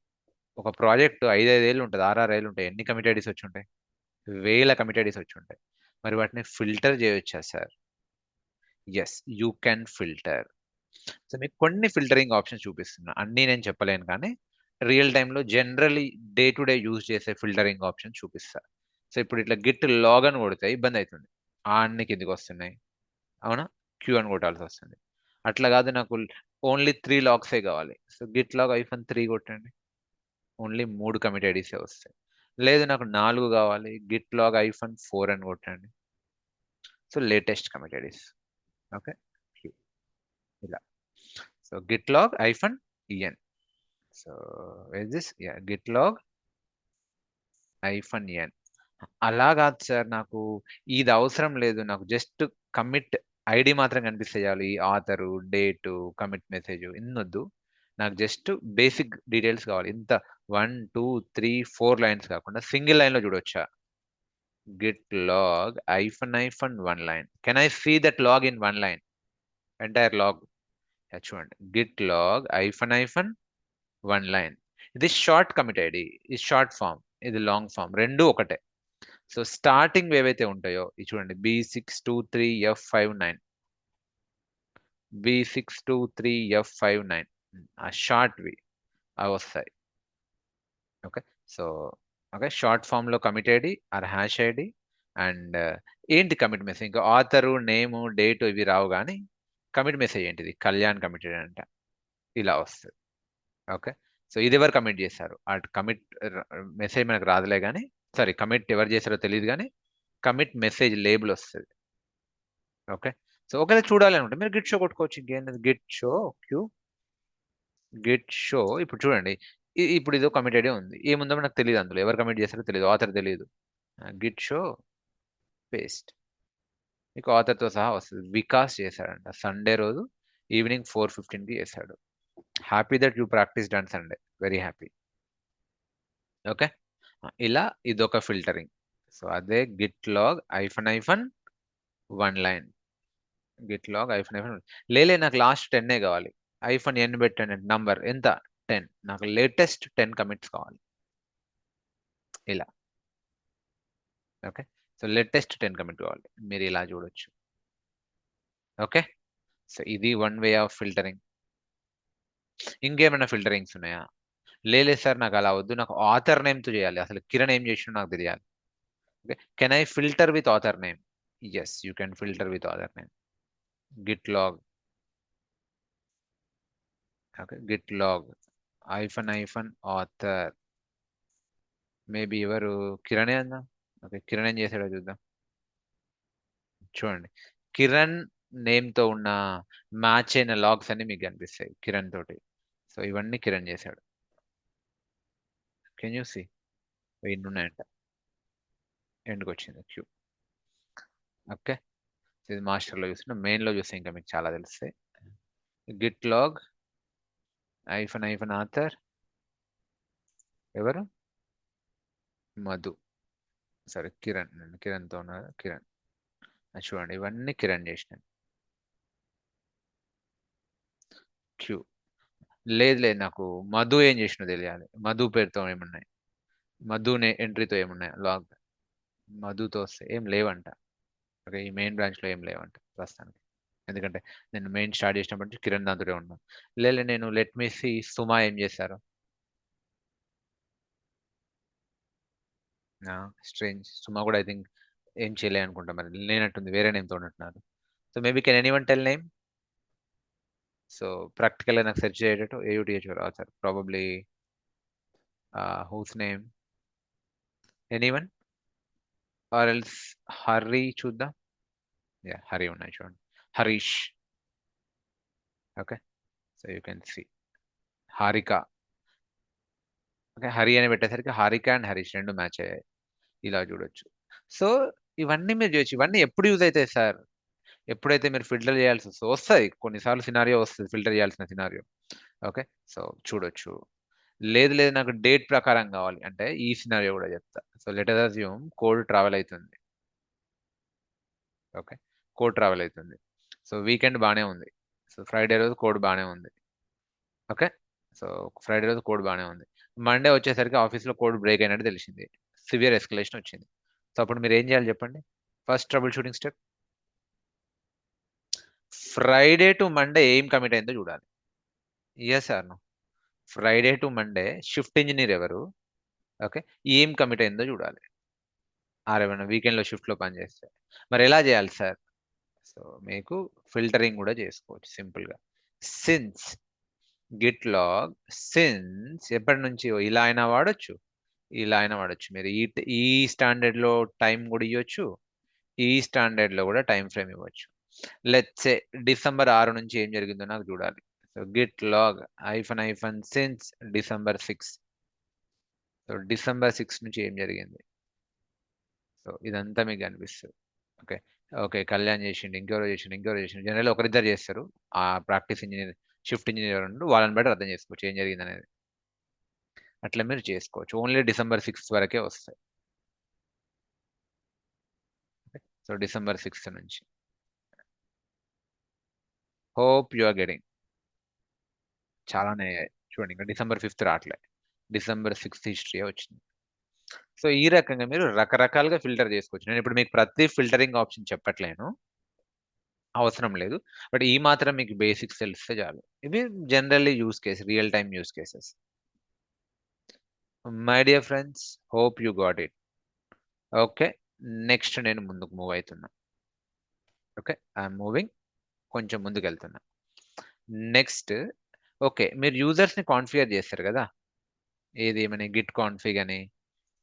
ఒక ప్రాజెక్ట్ 5 ఏళ్ళు ఉంటుంది, 6 ఏళ్ళు ఉంటాయి, ఎన్ని కమిట్ ఐడీస్ వచ్చి ఉంటాయి? వేల కమిట్ ఐడీస్ వచ్చి ఉంటాయి. మరి వాటిని ఫిల్టర్ చేయొచ్చా sir? Yes, you can filter. So మీకు కొన్ని ఫిల్టరింగ్ ఆప్షన్స్ చూపిస్తున్నా, అన్నీ నేను చెప్పలేను కానీ రియల్ టైంలో generally day to day use చేసే ఫిల్టరింగ్ ఆప్షన్ చూపిస్తా. సో ఇప్పుడు ఇట్లా గిట్ లాగ్ అని కొడితే ఇబ్బంది అవుతుంది, అన్ని కిందికి వస్తున్నాయి, అవునా? క్యూ అని కొట్టాల్సి వస్తుంది. అట్లా కాదు, నాకు ఓన్లీ 3 లాగ్సే కావాలి. సో గిట్ లాగ్ -3 కొట్టండి, ఓన్లీ 3 కమిట్ ఐడీసే వస్తాయి. లేదు నాకు 4 కావాలి, గిట్ లాగ్ -4 అని కొట్టండి. So latest commit IDs. Okay, ఇలా. So git log -en. So is this, yeah, git log -n. అలా కాదు సార్, నాకు ఇది అవసరం లేదు, నాకు జస్ట్ కమిట్ ఐడి మాత్రం కనిపిస్తే చాలు, ఈ ఆథరు, డేటు, కమిట్ మెసేజ్ ఇన్నొద్దు, నాకు జస్ట్ బేసిక్ డీటెయిల్స్ కావాలి. ఇంత 1 2 3 4 లైన్స్ కాకుండా సింగిల్ లైన్లో చూడొచ్చా? git log -1 line. Can I see that log in 1 line? Entire log. చూడండి, git log -1 line. ఇది షార్ట్ కమిట్ ఐడి, ఇది షార్ట్ ఫామ్, ఇది లాంగ్ ఫామ్, రెండు ఒకటే. సో స్టార్టింగ్ ఏవైతే ఉంటాయో ఇది చూడండి, B623F59, B623F59, ఆ షార్ట్వి అవి వస్తాయి. Okay, so okay, short form లో commit ID or hash ID and ఏంటి కమిట్ మెసేజ్, ఇంకా ఆథరు, నేము, డేట్ ఇవి రావు, కానీ కమిట్ మెసేజ్ ఏంటిది, కళ్యాణ్ కమిటెడ్ అంట, ఇలా వస్తుంది. ఓకే, సో ఇది ఎవరు కమిట్ చేశారు, ఆ కమిట్ మెసేజ్ మనకు రాదులే కానీ, సారీ, కమిట్ ఎవరు చేశారో తెలియదు కానీ కమిట్ మెసేజ్ లేబుల్ వస్తుంది. ఓకే, సో ఒకవేళ చూడాలి అనుకుంటే మీరు గిట్ షో కొట్టుకోవచ్చు. ఇంకేంటి, git show Q, git show. ఇప్పుడు చూడండి, ఇప్పుడు ఇదో కమిట్ ఐడి ఉంది, ఏముందో నాకు తెలియదు, అందులో ఎవరు కమిట్ చేశారో తెలియదు, ఆథర్ తెలియదు. గిట్ షో పేస్ట్, మీకు ఆథర్తో సహా వస్తుంది. వికాస్ చేశాడంట, సండే రోజు ఈవినింగ్ 4:15కి చేశాడు. Happy that you practised on Sunday, very happy. Okay, ఇలా ఇదొక ఫిల్టరింగ్. సో అదే git log -1 line, git log -1. లేలే నాకు లాస్ట్ 10 కావాలి, -n పెట్టండి, నంబర్ ఎంత, 10, నాకు లేటెస్ట్ 10 కమిట్స్ కావాలి, ఇలా. ఓకే, సో లేటెస్ట్ 10 కమిట్ కావాలి, మీరు ఇలా చూడొచ్చు. ఓకే, సో ఇది 1 వే ఆఫ్ ఫిల్టరింగ్. ఇంకేమైనా ఫిల్టరింగ్స్ ఉన్నాయా? లేదు సార్, నాకు అలా వద్దు, నాకు ఆథర్ నేమ్తో చేయాలి, అసలు కిరణ్ ఏం చేసినా నాకు తెలియాలి. Okay, can I filter with author name? Yes, you can filter with author name. Git log, okay, git log -author, maybe ఎవరు, కిరణే అందాం. ఓకే, కిరణ్ ఏం చేశాడో చూద్దాం. చూడండి, కిరణ్ నేమ్తో ఉన్న మ్యాచ్ అయిన లాగ్స్ అన్ని మీకు కనిపిస్తాయి కిరణ్ తోటి. సో ఇవన్నీ కిరణ్ చేశాడు. కెన్ యూ సీ, ఎన్ని ఉన్నాయంట, ఎండ్కి వచ్చింది క్యూ. ఓకే, ఇది మాస్టర్లో చూస్తున్నా, మెయిన్లో చూస్తే ఇంకా మీకు చాలా తెలుస్తాయి. గిట్ లాగ్ -author ఎవరు, మధు, సరే కిరణ్, కిరణ్తో ఉన్నారు, కిరణ్. చూడండి, ఇవన్నీ కిరణ్ చేసినాయి. క్యూ, లేదు నాకు మధు ఏం చేసినో తెలియాలి, మధు పేరుతో ఏమున్నాయి, మధునే ఎంట్రీతో ఏమున్నాయి లాగ్, మధుతో వస్తే ఏం లేవంట. ఓకే, ఈ మెయిన్ బ్రాంచ్లో ఏం లేవంట ప్రస్తుతానికి, ఎందుకంటే నేను మెయిన్ స్టార్ట్ చేసినప్పటి నుంచి కిరణ్ దాంతోనే ఉన్నాను. లేదు నేను లెట్ మీ సీ సుమా ఏం చేశారు. స్ట్రేంజ్, సుమా కూడా ఐ థింక్ ఏం చేయలే అనుకుంటా, మరి లేనట్టుంది, వేరే నేమ్తో ఉన్నట్టున్నారు. So maybe can anyone tell name? So ప్రాక్టికల్గా నాకు సెర్చ్ చేయటట్టు AUTH author, probably whose name, anyone? Or else Hari చూద్దాం. యా హరి ఉన్నాయి చూడండి. Harish. Okay, so you can see Harika. Okay, Hari అని పెట్టేసరికి హారిక అండ్ హరీష్ రెండు మ్యాచ్ అయ్యాయి. ఇలా చూడొచ్చు. సో ఇవన్నీ మీరు చేయొచ్చు. ఇవన్నీ ఎప్పుడు యూజ్ అవుతాయి సార్? ఎప్పుడైతే మీరు ఫిల్టర్ చేయాల్సి వస్తాయి, కొన్నిసార్లు సినారియో వస్తుంది ఫిల్టర్ చేయాల్సిన సినారియో. ఓకే, సో చూడొచ్చు. లేదు లేదు నాకు డేట్ ప్రకారం కావాలి అంటే ఈ సినారియో కూడా చెప్తా. So let us assume code travel అవుతుంది. ఓకే, కోడ్ ట్రావెల్ అవుతుంది. సో వీకెండ్ బాగానే ఉంది. సో ఫ్రైడే రోజు కోడ్ బాగానే ఉంది. ఓకే, సో ఫ్రైడే రోజు కోడ్ బాగానే ఉంది. మండే వచ్చేసరికి ఆఫీస్లో కోడ్ బ్రేక్ అయినట్టు తెలిసింది. సివియర్ ఎస్కలేషన్ వచ్చింది. సో అప్పుడు మీరు ఏం చేయాలి చెప్పండి? First troubleshooting step, Friday to Monday ఏం కమిట్ అయిందో చూడాలి. Yes or no? Friday to Monday shift engineer ఎవరు? ఓకే, ఏం కమిట్ అయిందో చూడాలి. ఏమైనా వీకెండ్లో షిఫ్ట్లో పనిచేస్తే మరి ఎలా చేయాలి సార్? సో మీకు ఫిల్టరింగ్ కూడా చేసుకోవచ్చు సింపుల్గా. సిన్స్ గిట్ లాగ్ సిన్స్ ఎప్పటి నుంచి ఇలా అయినా వాడచ్చు, ఇలా అయినా వాడచ్చు. మీరు ఈ స్టాండర్డ్లో టైం కూడా ఇవ్వచ్చు, ఈ స్టాండర్డ్లో కూడా టైం ఫ్రేమ్ ఇవ్వచ్చు. లెట్స్ సే డిసెంబర్ 6 నుంచి ఏం జరిగిందో నాకు చూడాలి. So git log hyphen since December 6. So December 6 నుంచి ఏం జరిగింది? సో ఇదంతా మీకు కనిపిస్తుంది. ఓకే ఓకే, కళ్యాణ్ చేసిండు, ఇంకెవరో చేసిండు. జనరల్ ఒకరిద్దరు చేస్తారు. ఆ ప్రాక్టీస్ ఇంజనీర్, షిఫ్ట్ ఇంజనీర్ ఉండు, వాళ్ళని బట్టి అర్థం చేసుకోవచ్చు ఏం జరిగింది అనేది. అట్లా మీరు చేసుకోవచ్చు. ఓన్లీ డిసెంబర్ 6 వరకే వస్తాయి. సో డిసెంబర్ 6 నుంచి. Hope you are getting. చాలానే చూడండి, ఇంకా డిసెంబర్ 5 రావట్లే, డిసెంబర్ 6 హిస్టరీ వచ్చింది. సో ఈ రకంగా మీరు రకరకాలుగా ఫిల్టర్ చేసుకోవచ్చు. నేను ఇప్పుడు మీకు ప్రతి ఫిల్టరింగ్ ఆప్షన్ చెప్పట్లేను, అవసరం లేదు. బట్ ఈ మాత్రం మీకు బేసిక్స్ తెలిస్తే చాలు. ఇవి generally use case, real time use cases. My dear friends, hope you got it. Okay, next నేను ముందుకు మూవ్ అవుతున్నా. ఓకే, ఐఎమ్ మూవింగ్, కొంచెం ముందుకు వెళ్తున్నా. నెక్స్ట్ ఓకే, మీరు యూజర్స్ని కాన్ఫిగర్ చేస్తారు కదా, ఏది ఏమని గిట్ కాన్ఫిగ్ అని,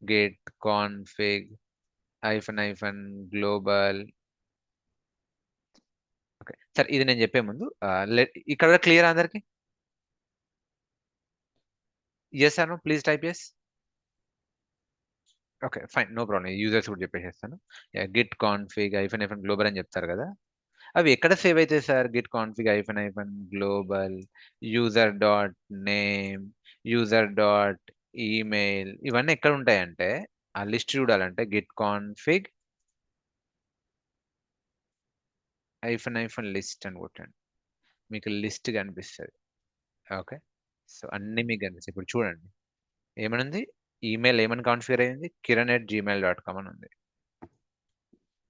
git config hyphen global. Okay sir, ఇది నేను చెప్పే ముందు ఇక్కడ క్లియర్ అందరికి? Yes or no? Please type yes. Okay fine, no problem. Users కూడా చెప్పేసేస్తాను. గిట్ కాన్ఫిగ్ ఐఫన్ గ్లోబల్ అని చెప్తారు కదా, అవి ఎక్కడ సేవ్ అవుతాయి sir? Git config hyphen global, user dot name, user dot email, ఇవన్నీ ఎక్కడ ఉంటాయంటే, ఆ లిస్ట్ చూడాలంటే గిట్ కాన్ఫిగ్ ఐఫన్ లిస్ట్ అని కొట్టండి, మీకు లిస్ట్ కనిపిస్తుంది. ఓకే, సో అన్ని మీకు కనిపిస్తాయి. ఇప్పుడు చూడండి ఏమనుంది, ఈమెయిల్ ఏమని కాన్ఫిగర్ అయ్యింది, kiran@gmail.com అని ఉంది.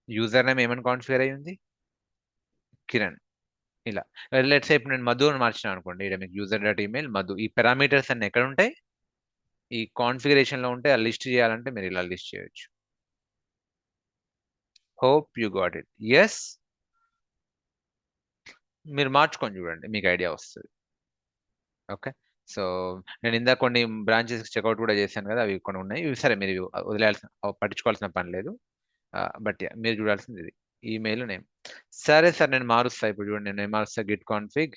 యూజర్ నేమ్ ఏమని కాన్ఫిగర్ అయ్యింది, కిరణ్. ఇలా లెట్స్ ఇప్పుడు నేను మధు అని మార్చిన అనుకోండి, ఇక్కడ మీకు యూజర్ డాట్ ఈమెయిల్ మధు. ఈ పారామీటర్స్ అన్ని ఎక్కడ ఉంటాయి? ఈ కాన్ఫిగరేషన్లో ఉంటే ఆ లిస్ట్ చేయాలంటే మీరు ఇలా లిస్ట్ చేయొచ్చు. Hope you got it. Yes, మీరు మార్చుకొని చూడండి, మీకు ఐడియా వస్తుంది. ఓకే, సో నేను ఇందాక కొన్ని బ్రాంచెస్ చెక్అవుట్ కూడా చేశాను కదా, అవి కొన్ని ఉన్నాయి. ఇవి సరే మీరు వదిలేయాల్సిన, పట్టించుకోవాల్సిన పని లేదు. బట్ మీరు చూడాల్సింది ఇది, ఈమెయిల్ నేమ్. సరే సార్, నేను మారుస్తా. ఇప్పుడు చూడండి, నేను మారుస్తా git config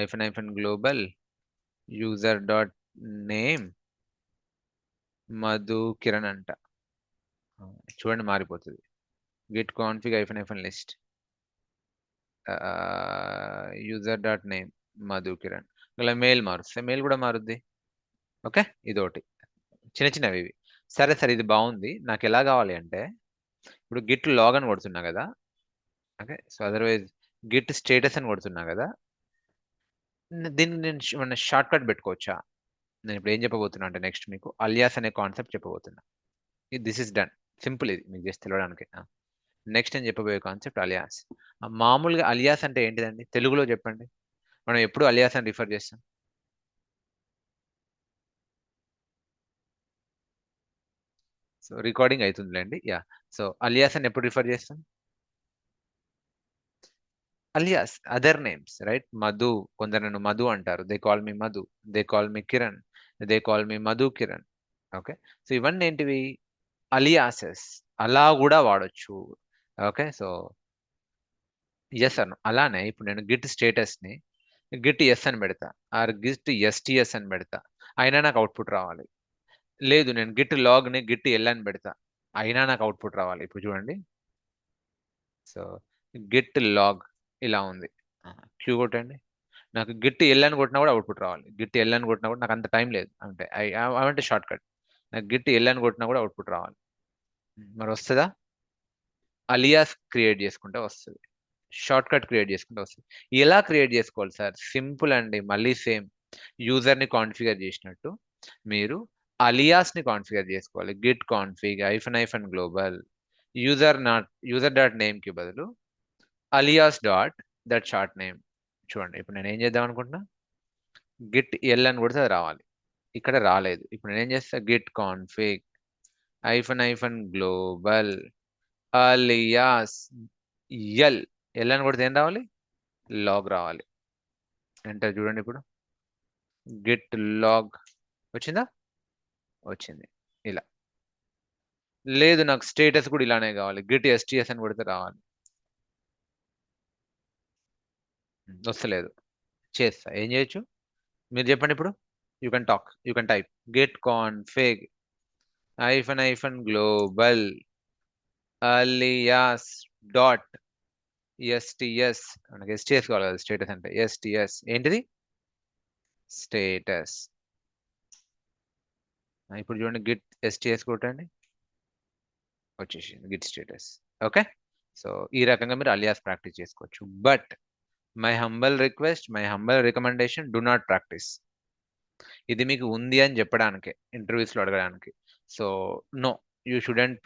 hyphen global user dot name Madhu Kiran అంట. చూడండి మారిపోతుంది. Git config hyphen list user dot name Madhu Kiran. ఇలా మెయిల్ మారుస్తే మెయిల్ కూడా మారుద్ది. ఓకే, ఇదొకటి, చిన్న చిన్నవి ఇవి. సరే సార్, ఇది బాగుంది. నాకు ఎలా కావాలి అంటే, ఇప్పుడు గిట్ లాగ్ అని కొడుతున్నా కదా, okay, so otherwise Git status అని కొడుతున్నా కదా, దీన్ని నేను మన షార్ట్ కట్ పెట్టుకోవచ్చా? నేను ఇప్పుడు ఏం చెప్పబోతున్నా అంటే, నెక్స్ట్ మీకు అలియాస్ అనే కాన్సెప్ట్ చెప్పబోతున్నా. This is done, simple. ఇది మీకు జస్ట్ తెలియడానికి. నెక్స్ట్ నేను చెప్పబోయే కాన్సెప్ట్ అలియాస్. మామూలుగా అలియాస్ అంటే ఏంటిదండి తెలుగులో చెప్పండి? మనం ఎప్పుడు అలియాస్ అని రిఫర్ చేస్తాం? సో రికార్డింగ్ అవుతుందిలేండి. యా, సో అలియాస్ అని ఎప్పుడు రిఫర్ చేస్తాం? Alias other names, right? Madhu, కొందరు నన్ను మధు అంటారు, they call me Madhu, they call me Kiran, they call me Madhu Kiran. Okay, so ఇవన్నీ ఏంటివి? అలియాసెస్ అలా కూడా వాడొచ్చు. ఓకే, సో ఎస్ అను అలానే ఇప్పుడు నేను గిట్ స్టేటస్ని గిట్ ఎస్ అని పెడతా, ఆర్ గిట్ ఎస్టిఎస్ అని పెడతా, అయినా నాకు అవుట్పుట్ రావాలి. లేదు నేను గిట్ లాగ్ని గిట్ ఎల్ అని పెడతా, అయినా నాకు అవుట్పుట్ రావాలి. ఇప్పుడు చూడండి, సో గిట్ లాగ్ ఇలా ఉంది. క్యూ కొట్టండి, నాకు గిట్ ఎల్ అని కొట్టినా కూడా అవుట్పుట్ రావాలి. గిట్ ఎల్ అని కొట్టినా కూడా నాకు అంత టైం లేదు, అంటే అంటే షార్ట్ కట్, నాకు గిట్ ఎల్ అని కొట్టినా కూడా అవుట్పుట్ రావాలి. మరి వస్తుందా? అలియాస్ క్రియేట్ చేసుకుంటే వస్తుంది, షార్ట్ కట్ క్రియేట్ చేసుకుంటే వస్తుంది. ఎలా క్రియేట్ చేసుకోవాలి సార్? సింపుల్ అండి, మళ్ళీ సేమ్ యూజర్ని కాన్ఫిగర్ చేసినట్టు మీరు అలియాస్ని కాన్ఫిగర్ చేసుకోవాలి. Git config hyphen global user dot నేమ్కి బదులు alias dot that short name. చూడండి ఇప్పుడు నేను ఏం చేద్దాం అనుకుంటున్నా, గిట్ ఎల్ అని కొడితే అది రావాలి, ఇక్కడ రాలేదు. ఇప్పుడు నేను ఏం చేస్తా, git config hyphen global alias L అని కొడితే ఏం రావాలి? లాగ్ రావాలి. ఎంటర్ చూడండి, ఇప్పుడు గిట్ లాగ్ వచ్చిందా? వచ్చింది. ఇలా లేదు, నాకు స్టేటస్ కూడా ఇలానే కావాలి, గిట్ ఎస్టిఎస్ అని కొడితే రావాలి. వస్తలేదు, చేస్తా. ఏం చేయొచ్చు మీరు చెప్పండి ఇప్పుడు? You can talk, you can type Git config hyphen global alias dot STS. మనకి ఎస్టిఎస్ కావాలి కదా, స్టేటస్ అంటే ఎస్టిఎస్. ఏంటిది? స్టేటస్. ఇప్పుడు చూడండి, గిట్ ఎస్టిఎస్ కొట్టండి, వచ్చేసింది గిట్ స్టేటస్. ఓకే, సో ఈ రకంగా మీరు అలియాస్ ప్రాక్టీస్ చేసుకోవచ్చు. But my humble request, my humble recommendation, do not practice. ఇది మీకు ఉంది అని చెప్పడానికే, ఇంటర్వ్యూస్లో అడగడానికి. So no, you shouldn't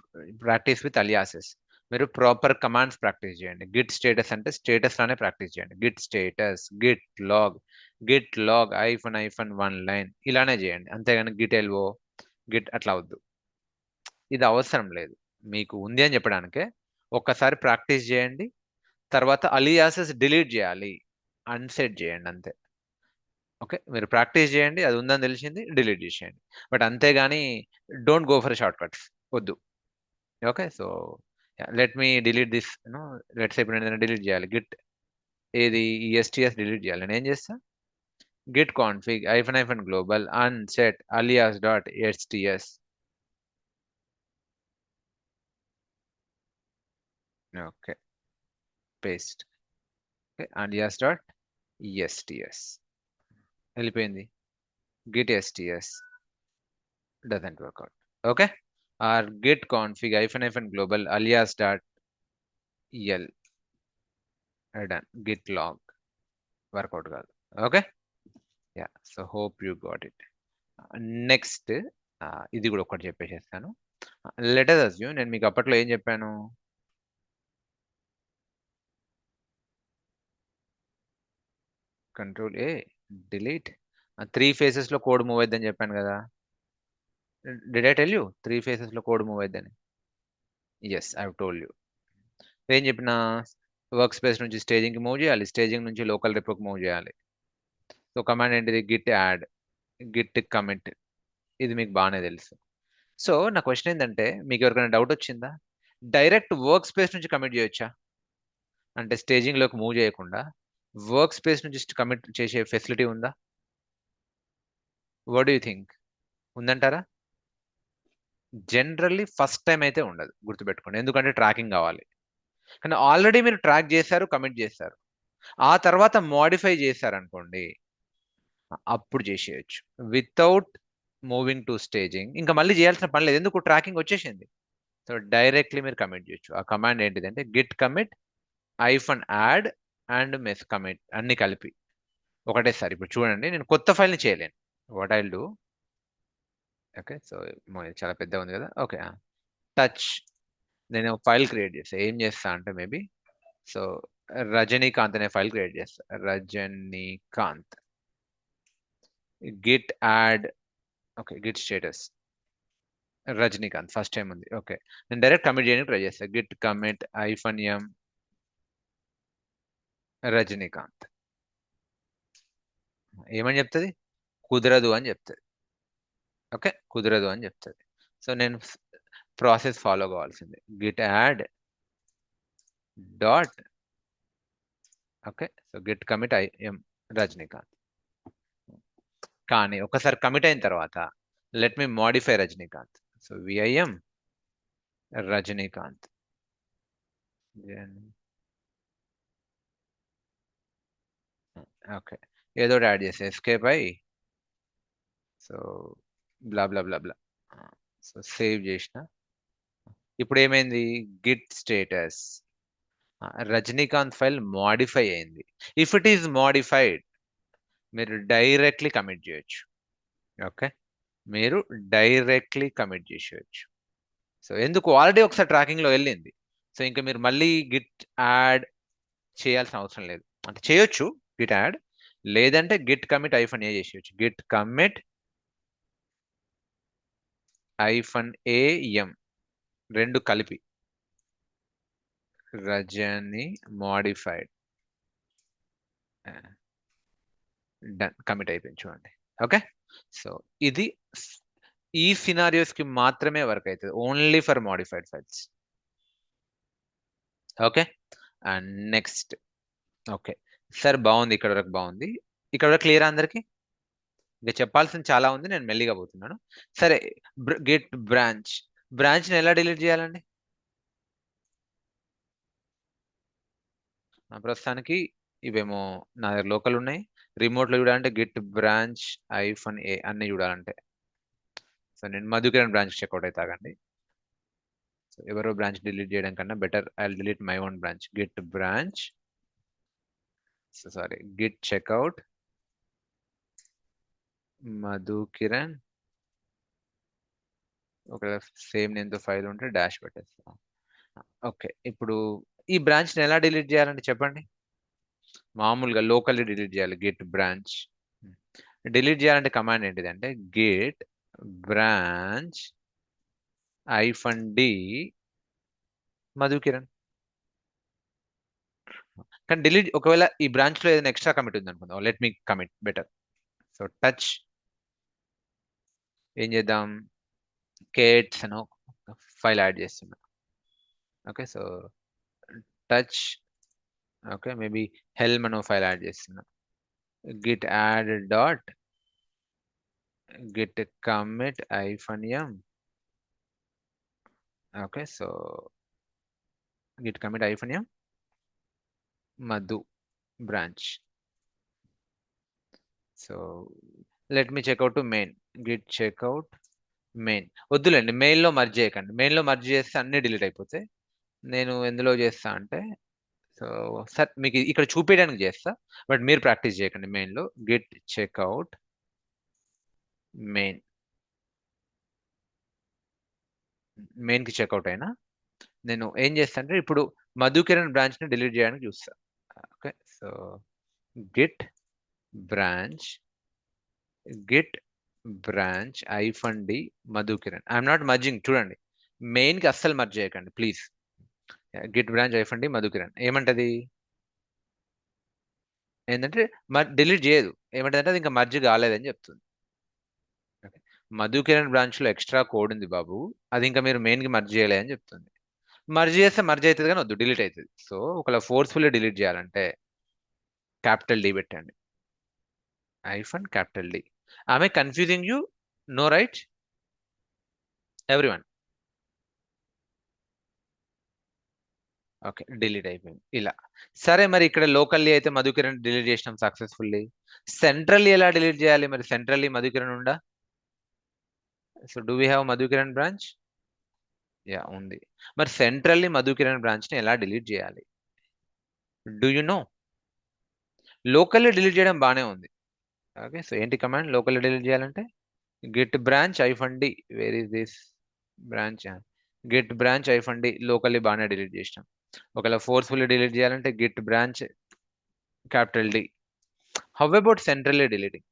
practice with aliases. మీరు ప్రాపర్ కమాండ్స్ ప్రాక్టీస్ చేయండి. గిట్ స్టేటస్ అంటే స్టేటస్ లానే ప్రాక్టీస్ చేయండి. Git status, git log hyphen 1 line ఇలానే చేయండి. అంతేగాని గిట్ ఎల్ఓ గిట్ అట్లా వద్దు, ఇది అవసరం లేదు. మీకు ఉంది అని చెప్పడానికే ఒక్కసారి ప్రాక్టీస్ చేయండి, తర్వాత అలియాసెస్ డిలీట్ చేయాలి, అన్సెట్ చేయండి అంతే. ఓకే, మీరు ప్రాక్టీస్ చేయండి, అది ఉందని తెలిసింది డిలీట్ చేసేయండి. బట్ అంతేగాని don't go for shortcuts, వద్దు. Okay, so let me delete this. Let's ఇప్పుడు నేను డిలీట్ చేయాలి, గిట్ ఏది ఎస్టిఎస్ డిలీట్ చేయాలి. నేను ఏం చేస్తా, git config hyphen global unset alias dot STS. Okay, paste. Okay, alias dot STS వెళ్ళిపోయింది. Git STS doesn't work out. Okay, or git config hyphen global alias dot el done. Git log workout కాదు. Okay, yeah, so hope you got it. Next ఇది కూడా ఒకటి చెప్పేసేస్తాను. Let us assume నేను మీకు అప్పట్లో ఏం చెప్పాను, కంట్రోల్ ఏ డిలీట్ 3 phases లో కోడ్ మూవ్ అయిద్దని చెప్పాను కదా. Did I tell you 3 phases లో కోడ్ మూవ్ అయిద్దని? Yes, I have told you. ఏం చెప్పిన, వర్క్ స్పేస్ నుంచి స్టేజింగ్కి మూవ్ చేయాలి, స్టేజింగ్ నుంచి లోకల్ రిపోకి మూవ్ చేయాలి. సో కమాండ్ ఏంటిది, గిట్ యాడ్, గిట్ కమిట్. ఇది మీకు బాగానే తెలుసు. సో నా క్వశ్చన్ ఏంటంటే, మీకు ఎవరికైనా డౌట్ వచ్చిందా, డైరెక్ట్ వర్క్ స్పేస్ నుంచి కమిట్ చేయొచ్చా? అంటే స్టేజింగ్లోకి మూవ్ చేయకుండా వర్క్ స్పేస్ నుంచి కమిట్ చేసే ఫెసిలిటీ ఉందా? వాట్ డూ యూ థింక్, ఉందంటారా? జనరల్లీ ఫస్ట్ టైం అయితే ఉండదు, గుర్తుపెట్టుకోండి, ఎందుకంటే ట్రాకింగ్ కావాలి. కానీ ఆల్రెడీ మీరు ట్రాక్ చేశారు, కమిట్ చేశారు, ఆ తర్వాత మోడిఫై చేశారనుకోండి, అప్పుడు చేసేయచ్చు వితౌట్ మూవింగ్ టు స్టేజింగ్. ఇంకా మళ్ళీ చేయాల్సిన పని లేదు, ఎందుకు ట్రాకింగ్ వచ్చేసింది. సో డైరెక్ట్లీ మీరు కమిట్ చేయొచ్చు. ఆ కమాండ్ ఏంటిదంటే Git commit hyphen add and mess commit అన్ని కలిపి ఒకటేసారి. ఇప్పుడు చూడండి, నేను కొత్త ఫైల్ని చేయలేను. What I'll do, okay, so చాలా పెద్ద ఉంది కదా. ఓకే, టచ్, నేను ఫైల్ క్రియేట్ చేస్తా. ఏం చేస్తా అంటే మేబీ, సో రజనీకాంత్ అనే ఫైల్ క్రియేట్ చేస్తా. Rajinikanth Git add, okay, Git status Rajinikanth first time ఉంది. ఓకే, నేను డైరెక్ట్ కమిట్ చేయడానికి ట్రై చేస్తా. గిట్ కమిట్ ఐఫన్ ఎం రజనీకాంత్. ఏమని చెప్తుంది, కుదరదు అని చెప్తుంది. ఓకే, కుదరదు అని చెప్తుంది. సో నేను ప్రాసెస్ ఫాలో కావాల్సిందే. Git add dot okay. So git commit I'm Rajinikanth. కానీ ఒకసారి కమిట్ అయిన తర్వాత let me modify Rajinikanth. So VIM Rajinikanth. Okay, ఏదో యాడ్ చేసే ఎస్కేప్ అయి so blah blah blah blah. So save చేసిన. ఇప్పుడు ఏమైంది? Git status Rajinikanth file modify అయింది. ఇఫ్ ఇట్ ఈస్ మోడిఫైడ్ మీరు డైరెక్ట్లీ కమిట్ చేయొచ్చు. ఓకే, మీరు డైరెక్ట్లీ కమిట్ చేసేయచ్చు. సో ఎందుకు? ఆల్రెడీ ఒకసారి ట్రాకింగ్లో వెళ్ళింది. సో ఇంకా మీరు మళ్ళీ గిట్ యాడ్ చేయాల్సిన అవసరం లేదు. అంటే చేయొచ్చు గిట్ యాడ్, లేదంటే గిట్ కమిట్ ఐఫన్ ఏ చేసేయచ్చు. గిట్ కమిట్ ఐఫన్ ఏఎం రెండు కలిపి రజని మోడిఫైడ్ డన్, కమిట్ అయిపోయింది చూడండి. ఓకే, సో ఇది ఈ సినారియోస్ కి మాత్రమే వర్క్ అవుతుంది, only for modified files. Okay, and next. Okay sir, బాగుంది, ఇక్కడ వరకు బాగుంది. ఇక్కడ వరకు క్లియర్ అందరికి? ఇంకా చెప్పాల్సింది చాలా ఉంది, నేను మెల్లిగా పోతున్నాను. సరే, గిట్ బ్రాంచ్ని ఎలా డిలీట్ చేయాలండి? ప్రస్తుతానికి ఇవేమో నా దగ్గర లోకల్ ఉన్నాయి. రిమోట్లో చూడాలంటే గిట్ బ్రాంచ్ ఐఫన్ ఏ అన్ని చూడాలంటే సో నేను మధుకిరణ్ బ్రాంచ్ చెక్అవుట్ అవుతాగండి. సో ఎవరో బ్రాంచ్ డిలీట్ చేయడం కన్నా better I will delete my own branch. Git branch sorry git checkout Madhukiran. ఒకవేళ సేమ్ నేమ్తో ఫైల్ ఉంటే డాష్ పెట్టేస్తాం. ఓకే, ఇప్పుడు ఈ బ్రాంచ్ని ఎలా డిలీట్ చేయాలంటే చెప్పండి. మామూలుగా లోకల్లీ డిలీట్ చేయాలి. గిట్ బ్రాంచ్ డిలీట్ చేయాలంటే కమాండ్ ఏంటిదంటే git branch hyphen D Madhukiran. కానీ డిలీట్ ఒకవేళ ఈ బ్రాంచ్లో ఏదైనా ఎక్స్ట్రా కమిట్ ఉంది అనుకుందాం. Let me commit better. So touch ఏం చేద్దాం, కేట్స్ అని ఫైల్ యాడ్ చేస్తున్నా. Okay, so touch okay maybe helm అని ఫైల్ యాడ్ చేస్తున్నా. Git add dot git commit hyphen M. Okay, so git commit hyphen M Madhu branch. So let me checkout to main. Git checkout main. వద్దులేండి, మెయిన్లో merge చేయకండి. మెయిన్లో merge చేస్తే అన్నీ delete అయిపోతాయి. నేను ఎందులో చేస్తా అంటే సో సార్ మీకు ఇక్కడ చూపించడానికి చేస్తా, బట్ మీరు ప్రాక్టీస్ చేయకండి. మెయిన్లో గిట్ చెక్అవుట్ మెయిన్. మెయిన్కి చెక్అవుట్ అయినా నేను ఏం చేస్తా అంటే ఇప్పుడు మధుకిరణ్ బ్రాంచ్ని డిలీట్ చేయడానికి చూస్తా. Okay, so git branch hyphen D Madhukiran. I'm not merging. చూడండి, మెయిన్కి అస్సలు మర్జ్ చేయకండి please. Git branch hyphen D Madhukiran ఏమంటది ఏంటంటే డిలీట్ చేయదు. ఏమంటది అంటే అది ఇంకా మర్జ్ కాలేదని చెప్తుంది. మధుకిరణ్ బ్రాంచ్లో ఎక్స్ట్రా కోడ్ ఉంది బాబు, అది ఇంకా మీరు మెయిన్కి మర్జ్ చేయలే అని చెప్తుంది. మర్జ్ చేస్తే మర్జ్ అవుతుంది కానీ వద్దు, డిలీట్ అవుతుంది. సో ఒకవేళ ఫోర్స్ఫుల్లీ డిలీట్ చేయాలంటే క్యాపిటల్ డి పెట్టండి. Hyphen capital D. ఆమె confusing you? No right everyone? Okay, delete అయిపోయింది ఇలా. సరే, మరి ఇక్కడ లోకల్లీ అయితే మధుకిరణ్ డిలీట్ చేసినాం సక్సెస్ఫుల్లీ. సెంట్రల్లీ ఎలా డిలీట్ చేయాలి మరి? సెంట్రల్లీ మధుకిరణ్ ఉందా? So do we have Madhukiran branch? Yeah ఉంది. మరి సెంట్రల్లీ మధుకిరణ్ బ్రాంచ్ని ఎలా డిలీట్ చేయాలి? Do you know? Locally delete చేయడం బాగానే ఉంది. ఓకే, సో ఏంటి కమాండ్ లోకల్లీ డిలీట్ చేయాలంటే git branch hyphen D. Where is this branch? Git branch hyphen D. Locally బాగానే డిలీట్ చేసినాం. ఒకవేళ ఫోర్స్ఫుల్లీ డిలీట్ చేయాలంటే git branch capital D. How about centrally deleting?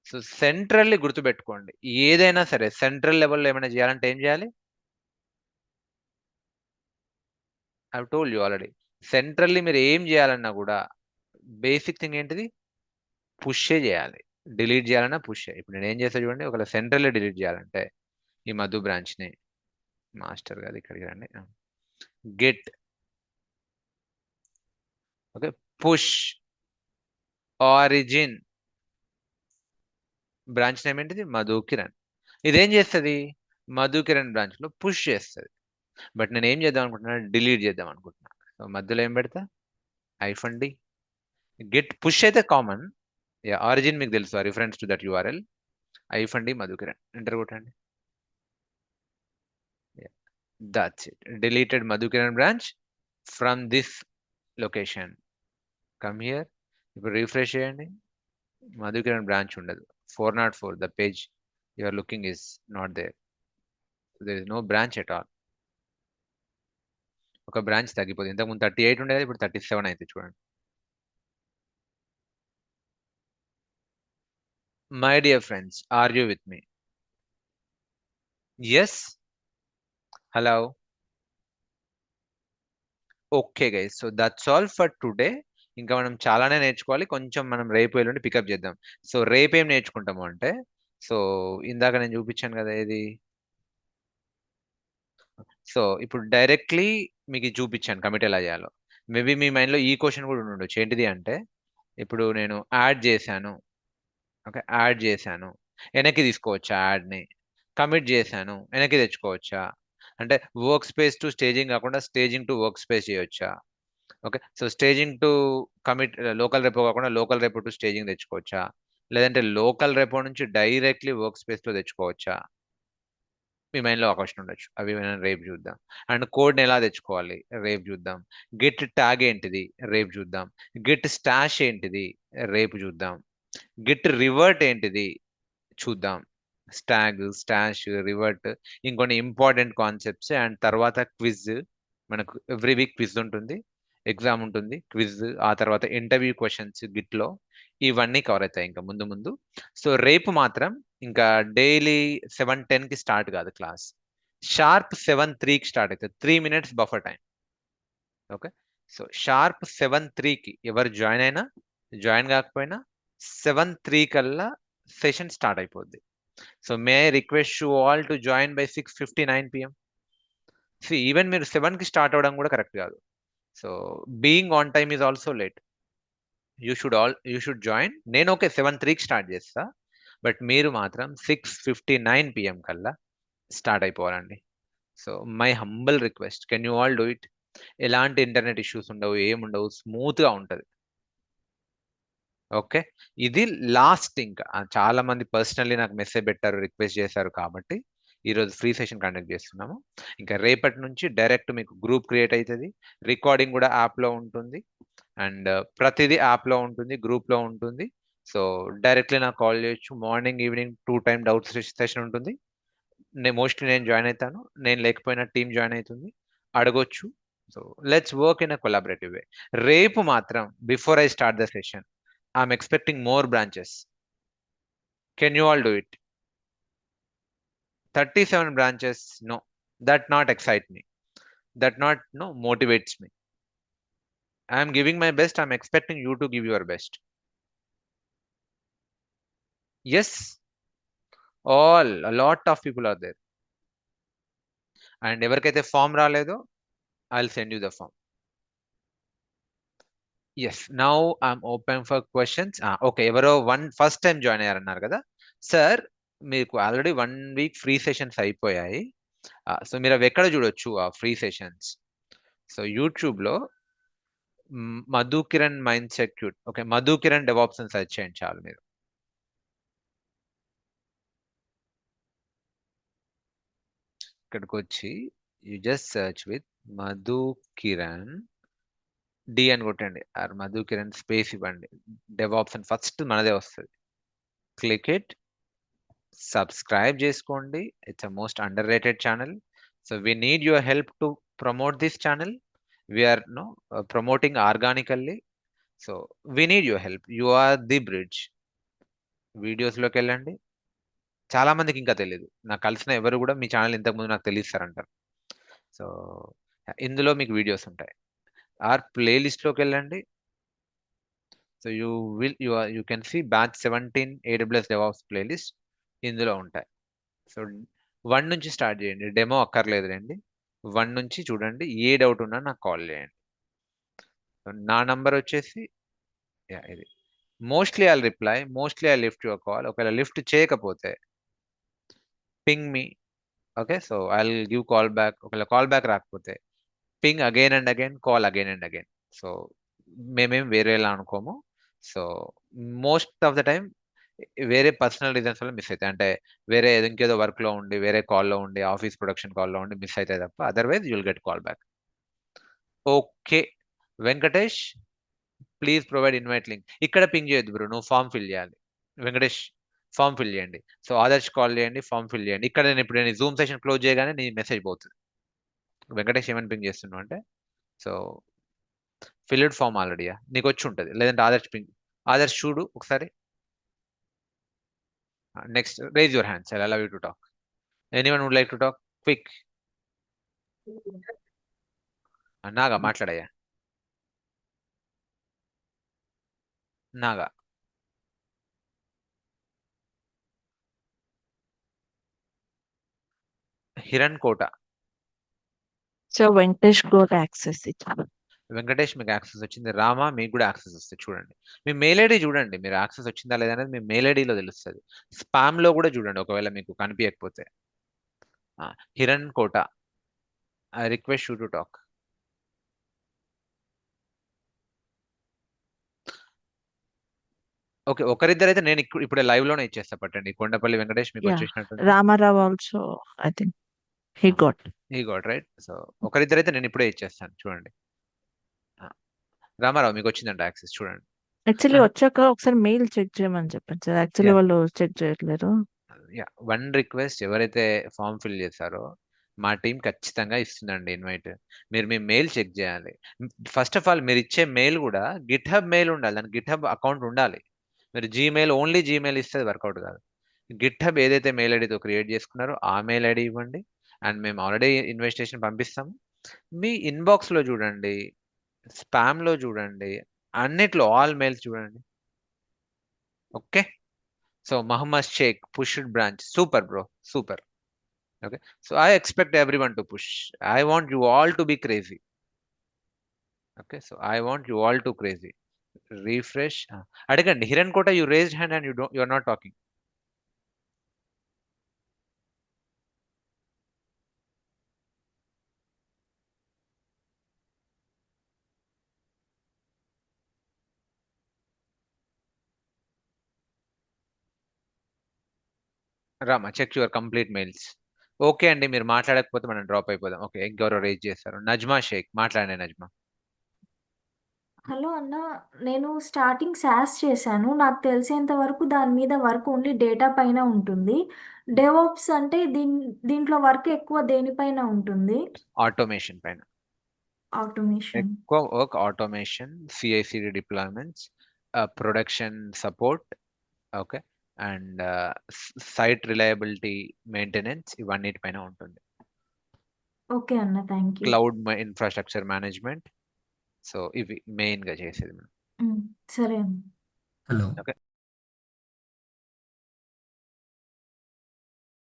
So centrally గుర్తుపెట్టుకోండి, ఏదైనా సరే central లెవెల్లో ఏమైనా చేయాలంటే ఏం చేయాలి? I told you already. Centrally మీరు ఏం చేయాలన్నా కూడా బేసిక్ థింగ్ ఏంటిది? పుషే చేయాలి. డిలీట్ చేయాలన్నా పుష్. ఇప్పుడు నేను ఏం చేస్తా చూడండి, ఒకవేళ సెంట్రల్లీ డిలీట్ చేయాలంటే ఈ మధు బ్రాంచ్ని మాస్టర్ గారు ఇక్కడికి రండి. Get, okay, push origin, branch name ఏంటిది? మధు కిరణ్. ఇదేం చేస్తుంది? మధు కిరణ్ బ్రాంచ్ లో పుష్ చేస్తుంది. బట్ నేను ఏం చేద్దాం అనుకుంటున్నా? డిలీట్ చేద్దాం అనుకుంటున్నా. సో మధ్యలో ఏం పెడతా? Hyphen D. గెట్ పుష్ అయితే కామన్, ఆరిజిన్ మీకు తెలుసు, reference to that URL. Hyphen D Madhu Kiran, enter కొట్టండి. That's it. Deleted Madhu Kiran branch from this location. Come here. ఇప్పుడు రిఫ్రెష్ చేయండి, మధు కిరణ్ బ్రాంచ్ ఉండదు. 404, the page you are looking is not there. So there is no branch at all. ఒక branch తగ్గిపోతుంది. ఇంతకుముందు 38 ఉండేది, ఇప్పుడు 37 అయితే చూడండి. My dear friends, are you with me? Yes, hello, okay guys. So that's all for today. ఇంకా మనం చాలానే నేర్చుకోవాలి, కొంచెం మనం రేపు ఎల్లుండి పికప్ చేద్దాం. సో రేపు ఏం నేర్చుకుంటాము అంటే, సో ఇందాక నేను చూపించాను కదా ఇది. సో ఇప్పుడు డైరెక్ట్లీ మీకు ఇది చూపించాను కమిట్ ఎలా చేయాలో. మేబీ మీ మైండ్లో ఈ క్వశ్చన్ కూడా ఉండొచ్చు, ఏంటిది అంటే, ఇప్పుడు నేను యాడ్ చేశాను, ఓకే, యాడ్ చేశాను, వెనక్కి తీసుకోవచ్చా? యాడ్ని కమిట్ చేశాను, వెనక్కి తెచ్చుకోవచ్చా? అంటే వర్క్ స్పేస్ టు స్టేజింగ్ కాకుండా స్టేజింగ్ టు వర్క్ స్పేస్ చేయొచ్చా? Okay, so staging to commit, local repo కాకుండా లోకల్ రెపో టు స్టేజింగ్ తెచ్చుకోవచ్చా? లేదంటే లోకల్ రెపో నుంచి డైరెక్ట్లీ వర్క్ స్పేస్లో తెచ్చుకోవచ్చా? మీ మైండ్లో ఒక క్వశ్చన్ ఉండొచ్చు, అవి మనం రేపు చూద్దాం. అండ్ కోడ్ని ఎలా తెచ్చుకోవాలి రేపు చూద్దాం. గెట్ ట్యాగ్ ఏంటిది రేపు చూద్దాం. గెట్ స్టాష్ ఏంటిది రేపు చూద్దాం. గెట్ రివర్ట్ ఏంటిది చూద్దాం. స్టాగ్, స్టాష్, రివర్ట్, ఇంకొన్ని ఇంపార్టెంట్ కాన్సెప్ట్స్. అండ్ తర్వాత క్విజ్, మనకు ఎవ్రీ వీక్ క్విజ్ ఉంటుంది, ఎగ్జామ్ ఉంటుంది, క్విజ్, ఆ తర్వాత ఇంటర్వ్యూ క్వశ్చన్స్ గిట్లో, ఇవన్నీ కవర్ అవుతాయి ఇంకా ముందు ముందు. సో రేపు మాత్రం ఇంకా డైలీ 7:10కి స్టార్ట్ కాదు క్లాస్, షార్ప్ 7:03కి స్టార్ట్ అవుతుంది. 3 minutes buffer time. Okay, so sharp 7:03కి ఎవరు జాయిన్ అయినా, జాయిన్ కాకపోయినా 7:03 కల్లా సెషన్ స్టార్ట్ అయిపోద్ది. So may I request you all to join by 6:59 PM. Even మీరు 7కి స్టార్ట్ అవ్వడం కూడా కరెక్ట్ కాదు. So being on time is also late. You should join. నేను ఓకే 7:03కి స్టార్ట్ చేస్తా, బట్ మీరు మాత్రం 6:59 PM కల్లా స్టార్ట్ అయిపోవాలండి. So my humble request, can you all do it? ఎలాంటి ఇంటర్నెట్ ఇష్యూస్ ఉండవు, ఏముండవు, స్మూత్గా ఉంటుంది. ఓకే, ఇది లాస్ట్. ఇంకా చాలా మంది పర్సనల్లీ నాకు మెసేజ్ పెట్టారు, రిక్వెస్ట్ చేశారు, కాబట్టి ఈరోజు ఫ్రీ సెషన్ కండక్ట్ చేస్తున్నాము. ఇంకా రేపటి నుంచి డైరెక్ట్ మీకు గ్రూప్ క్రియేట్ అవుతుంది, రికార్డింగ్ కూడా యాప్లో ఉంటుంది, అండ్ ప్రతిదీ యాప్లో ఉంటుంది, గ్రూప్లో ఉంటుంది. సో డైరెక్ట్లీ నాకు కాల్ చేయొచ్చు. Morning evening 2 time doubt session ఉంటుంది. మోస్ట్లీ నేను జాయిన్ అవుతాను, నేను లేకపోయినా టీం జాయిన్ అవుతుంది, అడగొచ్చు. So let's work in a collaborative way. రేపు మాత్రం before I start the session, I'm expecting more branches. Can you all do it? 37 branches, no. That not excite me. That not motivates me. I am giving my best. I'm expecting you to give your best. Yes, a lot of people are there. And ఎవరికైతే form రాలేదో, I'll send you the form. Yes, now I'm open for questions. Okay, ఎవరో first time join అయ్యారన్నారు కదా sir, మీకు already 1 week free sessions అయిపోయాయి. So మీరు అవి ఎక్కడ చూడొచ్చు ఆ ఫ్రీ సెషన్స్? సో యూట్యూబ్లో మధు కిరణ్ మైండ్ సెక్యూట్, ఓకే, మధు కిరణ్ డెవాప్స్ అని సెర్చ్ చేయండి చాలు. మీరు ఇక్కడికి వచ్చి you just search with Madhu Kiran D అని కొట్టండి, ఆర్ మధు కిరణ్ స్పేస్ ఇవ్వండి, డెవాప్స్ అని ఫస్ట్ మనదే వస్తుంది. క్లిక్ ఇట్, సబ్స్క్రైబ్ చేసుకోండి. It's a most under rated channel. So we need your help to promote this channel. We are promoting organically. So we need your help. You are the bridge. వీడియోస్లోకి వెళ్ళండి. చాలా మందికి ఇంకా తెలియదు, నాకు కలిసిన ఎవరు కూడా మీ ఛానల్ ఇంతకుముందు నాకు తెలియస్తారంటారు. సో ఇందులో మీకు వీడియోస్ ఉంటాయి. ఆర్ ప్లేలిస్ట్లోకి వెళ్ళండి. So you can see batch 17 AWS DevOps playlist ఇందులో ఉంటాయి. సో 1 నుంచి స్టార్ట్ చేయండి, డెమో అక్కర్లేదులేండి. 1 నుంచి చూడండి, ఏ డౌట్ ఉన్నా నాకు కాల్ చేయండి. నా నంబర్ వచ్చేసి ఇది. Mostly I'll reply, mostly I lift your call. ఒకవేళ లిఫ్ట్ చేయకపోతే ping me. Okay, so I'll give call back. ఒకవేళ కాల్ బ్యాక్ రాకపోతే ping again and again, call again and again. So మేమేం వేరేలా అనుకోము. So most of the time వేరే personal reasons వల్ల miss అవుతాయి. అంటే వేరే ఇంకేదో వర్క్లో ఉండి, వేరే కాల్లో ఉండి, ఆఫీస్ ప్రొడక్షన్ కాల్లో ఉండి మిస్ అవుతాయి తప్ప otherwise you'll get call back. Okay Venkatesh, please provide invite link. ఇక్కడ పింగ్ చేయొద్దు బ్రో, నువ్వు ఫామ్ ఫిల్ చేయాలి. వెంకటేష్ ఫామ్ ఫిల్ చేయండి. సో ఆదర్శ్ కాల్ చేయండి, ఫామ్ ఫిల్ చేయండి. ఇక్కడ నేను ఇప్పుడు జూమ్ సెషన్ క్లోజ్ చేయగానే నీ మెసేజ్ పోతుంది. వెంకటేష్ ఏమని పింగ్ చేస్తున్నావు అంటే, సో ఫిల్డ్ ఫామ్ ఆల్రెడీయా నీకు వచ్చి ఉంటుంది, లేదంటే ఆదర్శ్ పింగ్. ఆదర్శ్ చూడు ఒకసారి. Next raise your hands, I allow you to talk. Anyone would like to talk quick. Naga మాట్లాడయ్యా. Naga Hiran Kota. So Venkatesh got access ఇచ్చారు. వెంకటేష్ మీకు యాక్సెస్ వచ్చింది. రామా మీకు కూడా యాక్సెస్ వస్తుంది. చూడండి మీ మెయిల్ ఐడి చూడండి, మీరు యాక్సెస్ వచ్చిందా లేదా అనేది మీ మెయిల్ ఐడిలో తెలుస్తుంది. స్పామ్ లో కూడా చూడండి ఒకవేళ మీకు కనిపించకపోతే. Hiran Kota, I request you to talk. Okay, ఒకరిద్దరైతే నేను ఇప్పుడే లైవ్ లోనే ఇచ్చేస్తా, పట్టండి. కొండపల్లి వెంకటేష్ మీకు Yeah. వచ్చేసినట్టు. Ramarao also I think he got. ఈ గాట్ రైట్. సో ఒకరిద్దరైతే నేను ఇప్పుడే ఇచ్చేస్తాను. చూడండి రామారావు మీకు వచ్చిందంట యాక్సెస్, చూడండి. యాక్చువల్లీ వచ్చాక ఒకసారి మెయిల్ చెక్ చేయమని చెప్పండి సార్. Actually Yeah. వాళ్ళు చెక్ చేయట్లేరు. వన్ రిక్వెస్ట్, ఎవరైతే ఫామ్ ఫిల్ చేశారో మా టీం ఖచ్చితంగా ఇస్తుందండి ఇన్వైట్. మీరు మీ మెయిల్ చెక్ చేయాలి. ఫస్ట్ ఆఫ్ ఆల్ మీరు ఇచ్చే మెయిల్ కూడా గిట్ హబ్ మెయిల్ ఉండాలి, దానికి గిట్ హబ్ అకౌంట్ ఉండాలి. మీరు జీమెయిల్ ఓన్లీ జీమెయిల్ ఇస్తే వర్కౌట్ కాదు. గిట్ హబ్ ఏదైతే మెయిల్ ఐడితో క్రియేట్ చేసుకున్నారో ఆ మెయిల్ ఐడి ఇవ్వండి, అండ్ మేము ఆల్రెడీ ఇన్వెస్టిగేషన్ పంపిస్తాము. మీ ఇన్బాక్స్లో చూడండి, స్పామ్లో చూడండి, అన్నిట్లో ఆల్ మెయిల్స్ చూడండి. Okay, so Muhammad Sheikh pushed branch. Super, bro. Super. Okay. So I expect everyone to push. I want you all to be crazy. Okay. So I want you all to crazy. Refresh. Adagandi. Hiran Kota, you raised hand and you are not talking. Rama, check your complete mails. Okay అండి, మీరు మాట్లాడకపోతే మనం drop అయిపోదాం. Okay, ఇంకెవరో raise చేస్తారు. నజ్మా షేక్, మాట్లాడండి Najma. Hello అన్న, నేను స్టార్టింగ్ SaaS చేశాను. నాకు తెలిసేంత వరకు దాని మీద వర్క్ ఓన్లీ డేటా పైన ఉంటుంది. డెవాప్స్ అంటే దీంట్లో వర్క్ ఎక్కువ దేనిపైన ఉంటుంది? ఆటోమేషన్ పైన ఆటోమేషన్. ఎక్కువ work. Automation, CI/CD deployments, production support, okay, and site reliability maintenance, ఇవన్నిటిపైన ఉంటుంది. ఓకే అన్న, thank you. Cloud infrastructure management. So ఇవి మెయిన్ గా చేసేది మనం. సరే అన్న. Hello okay.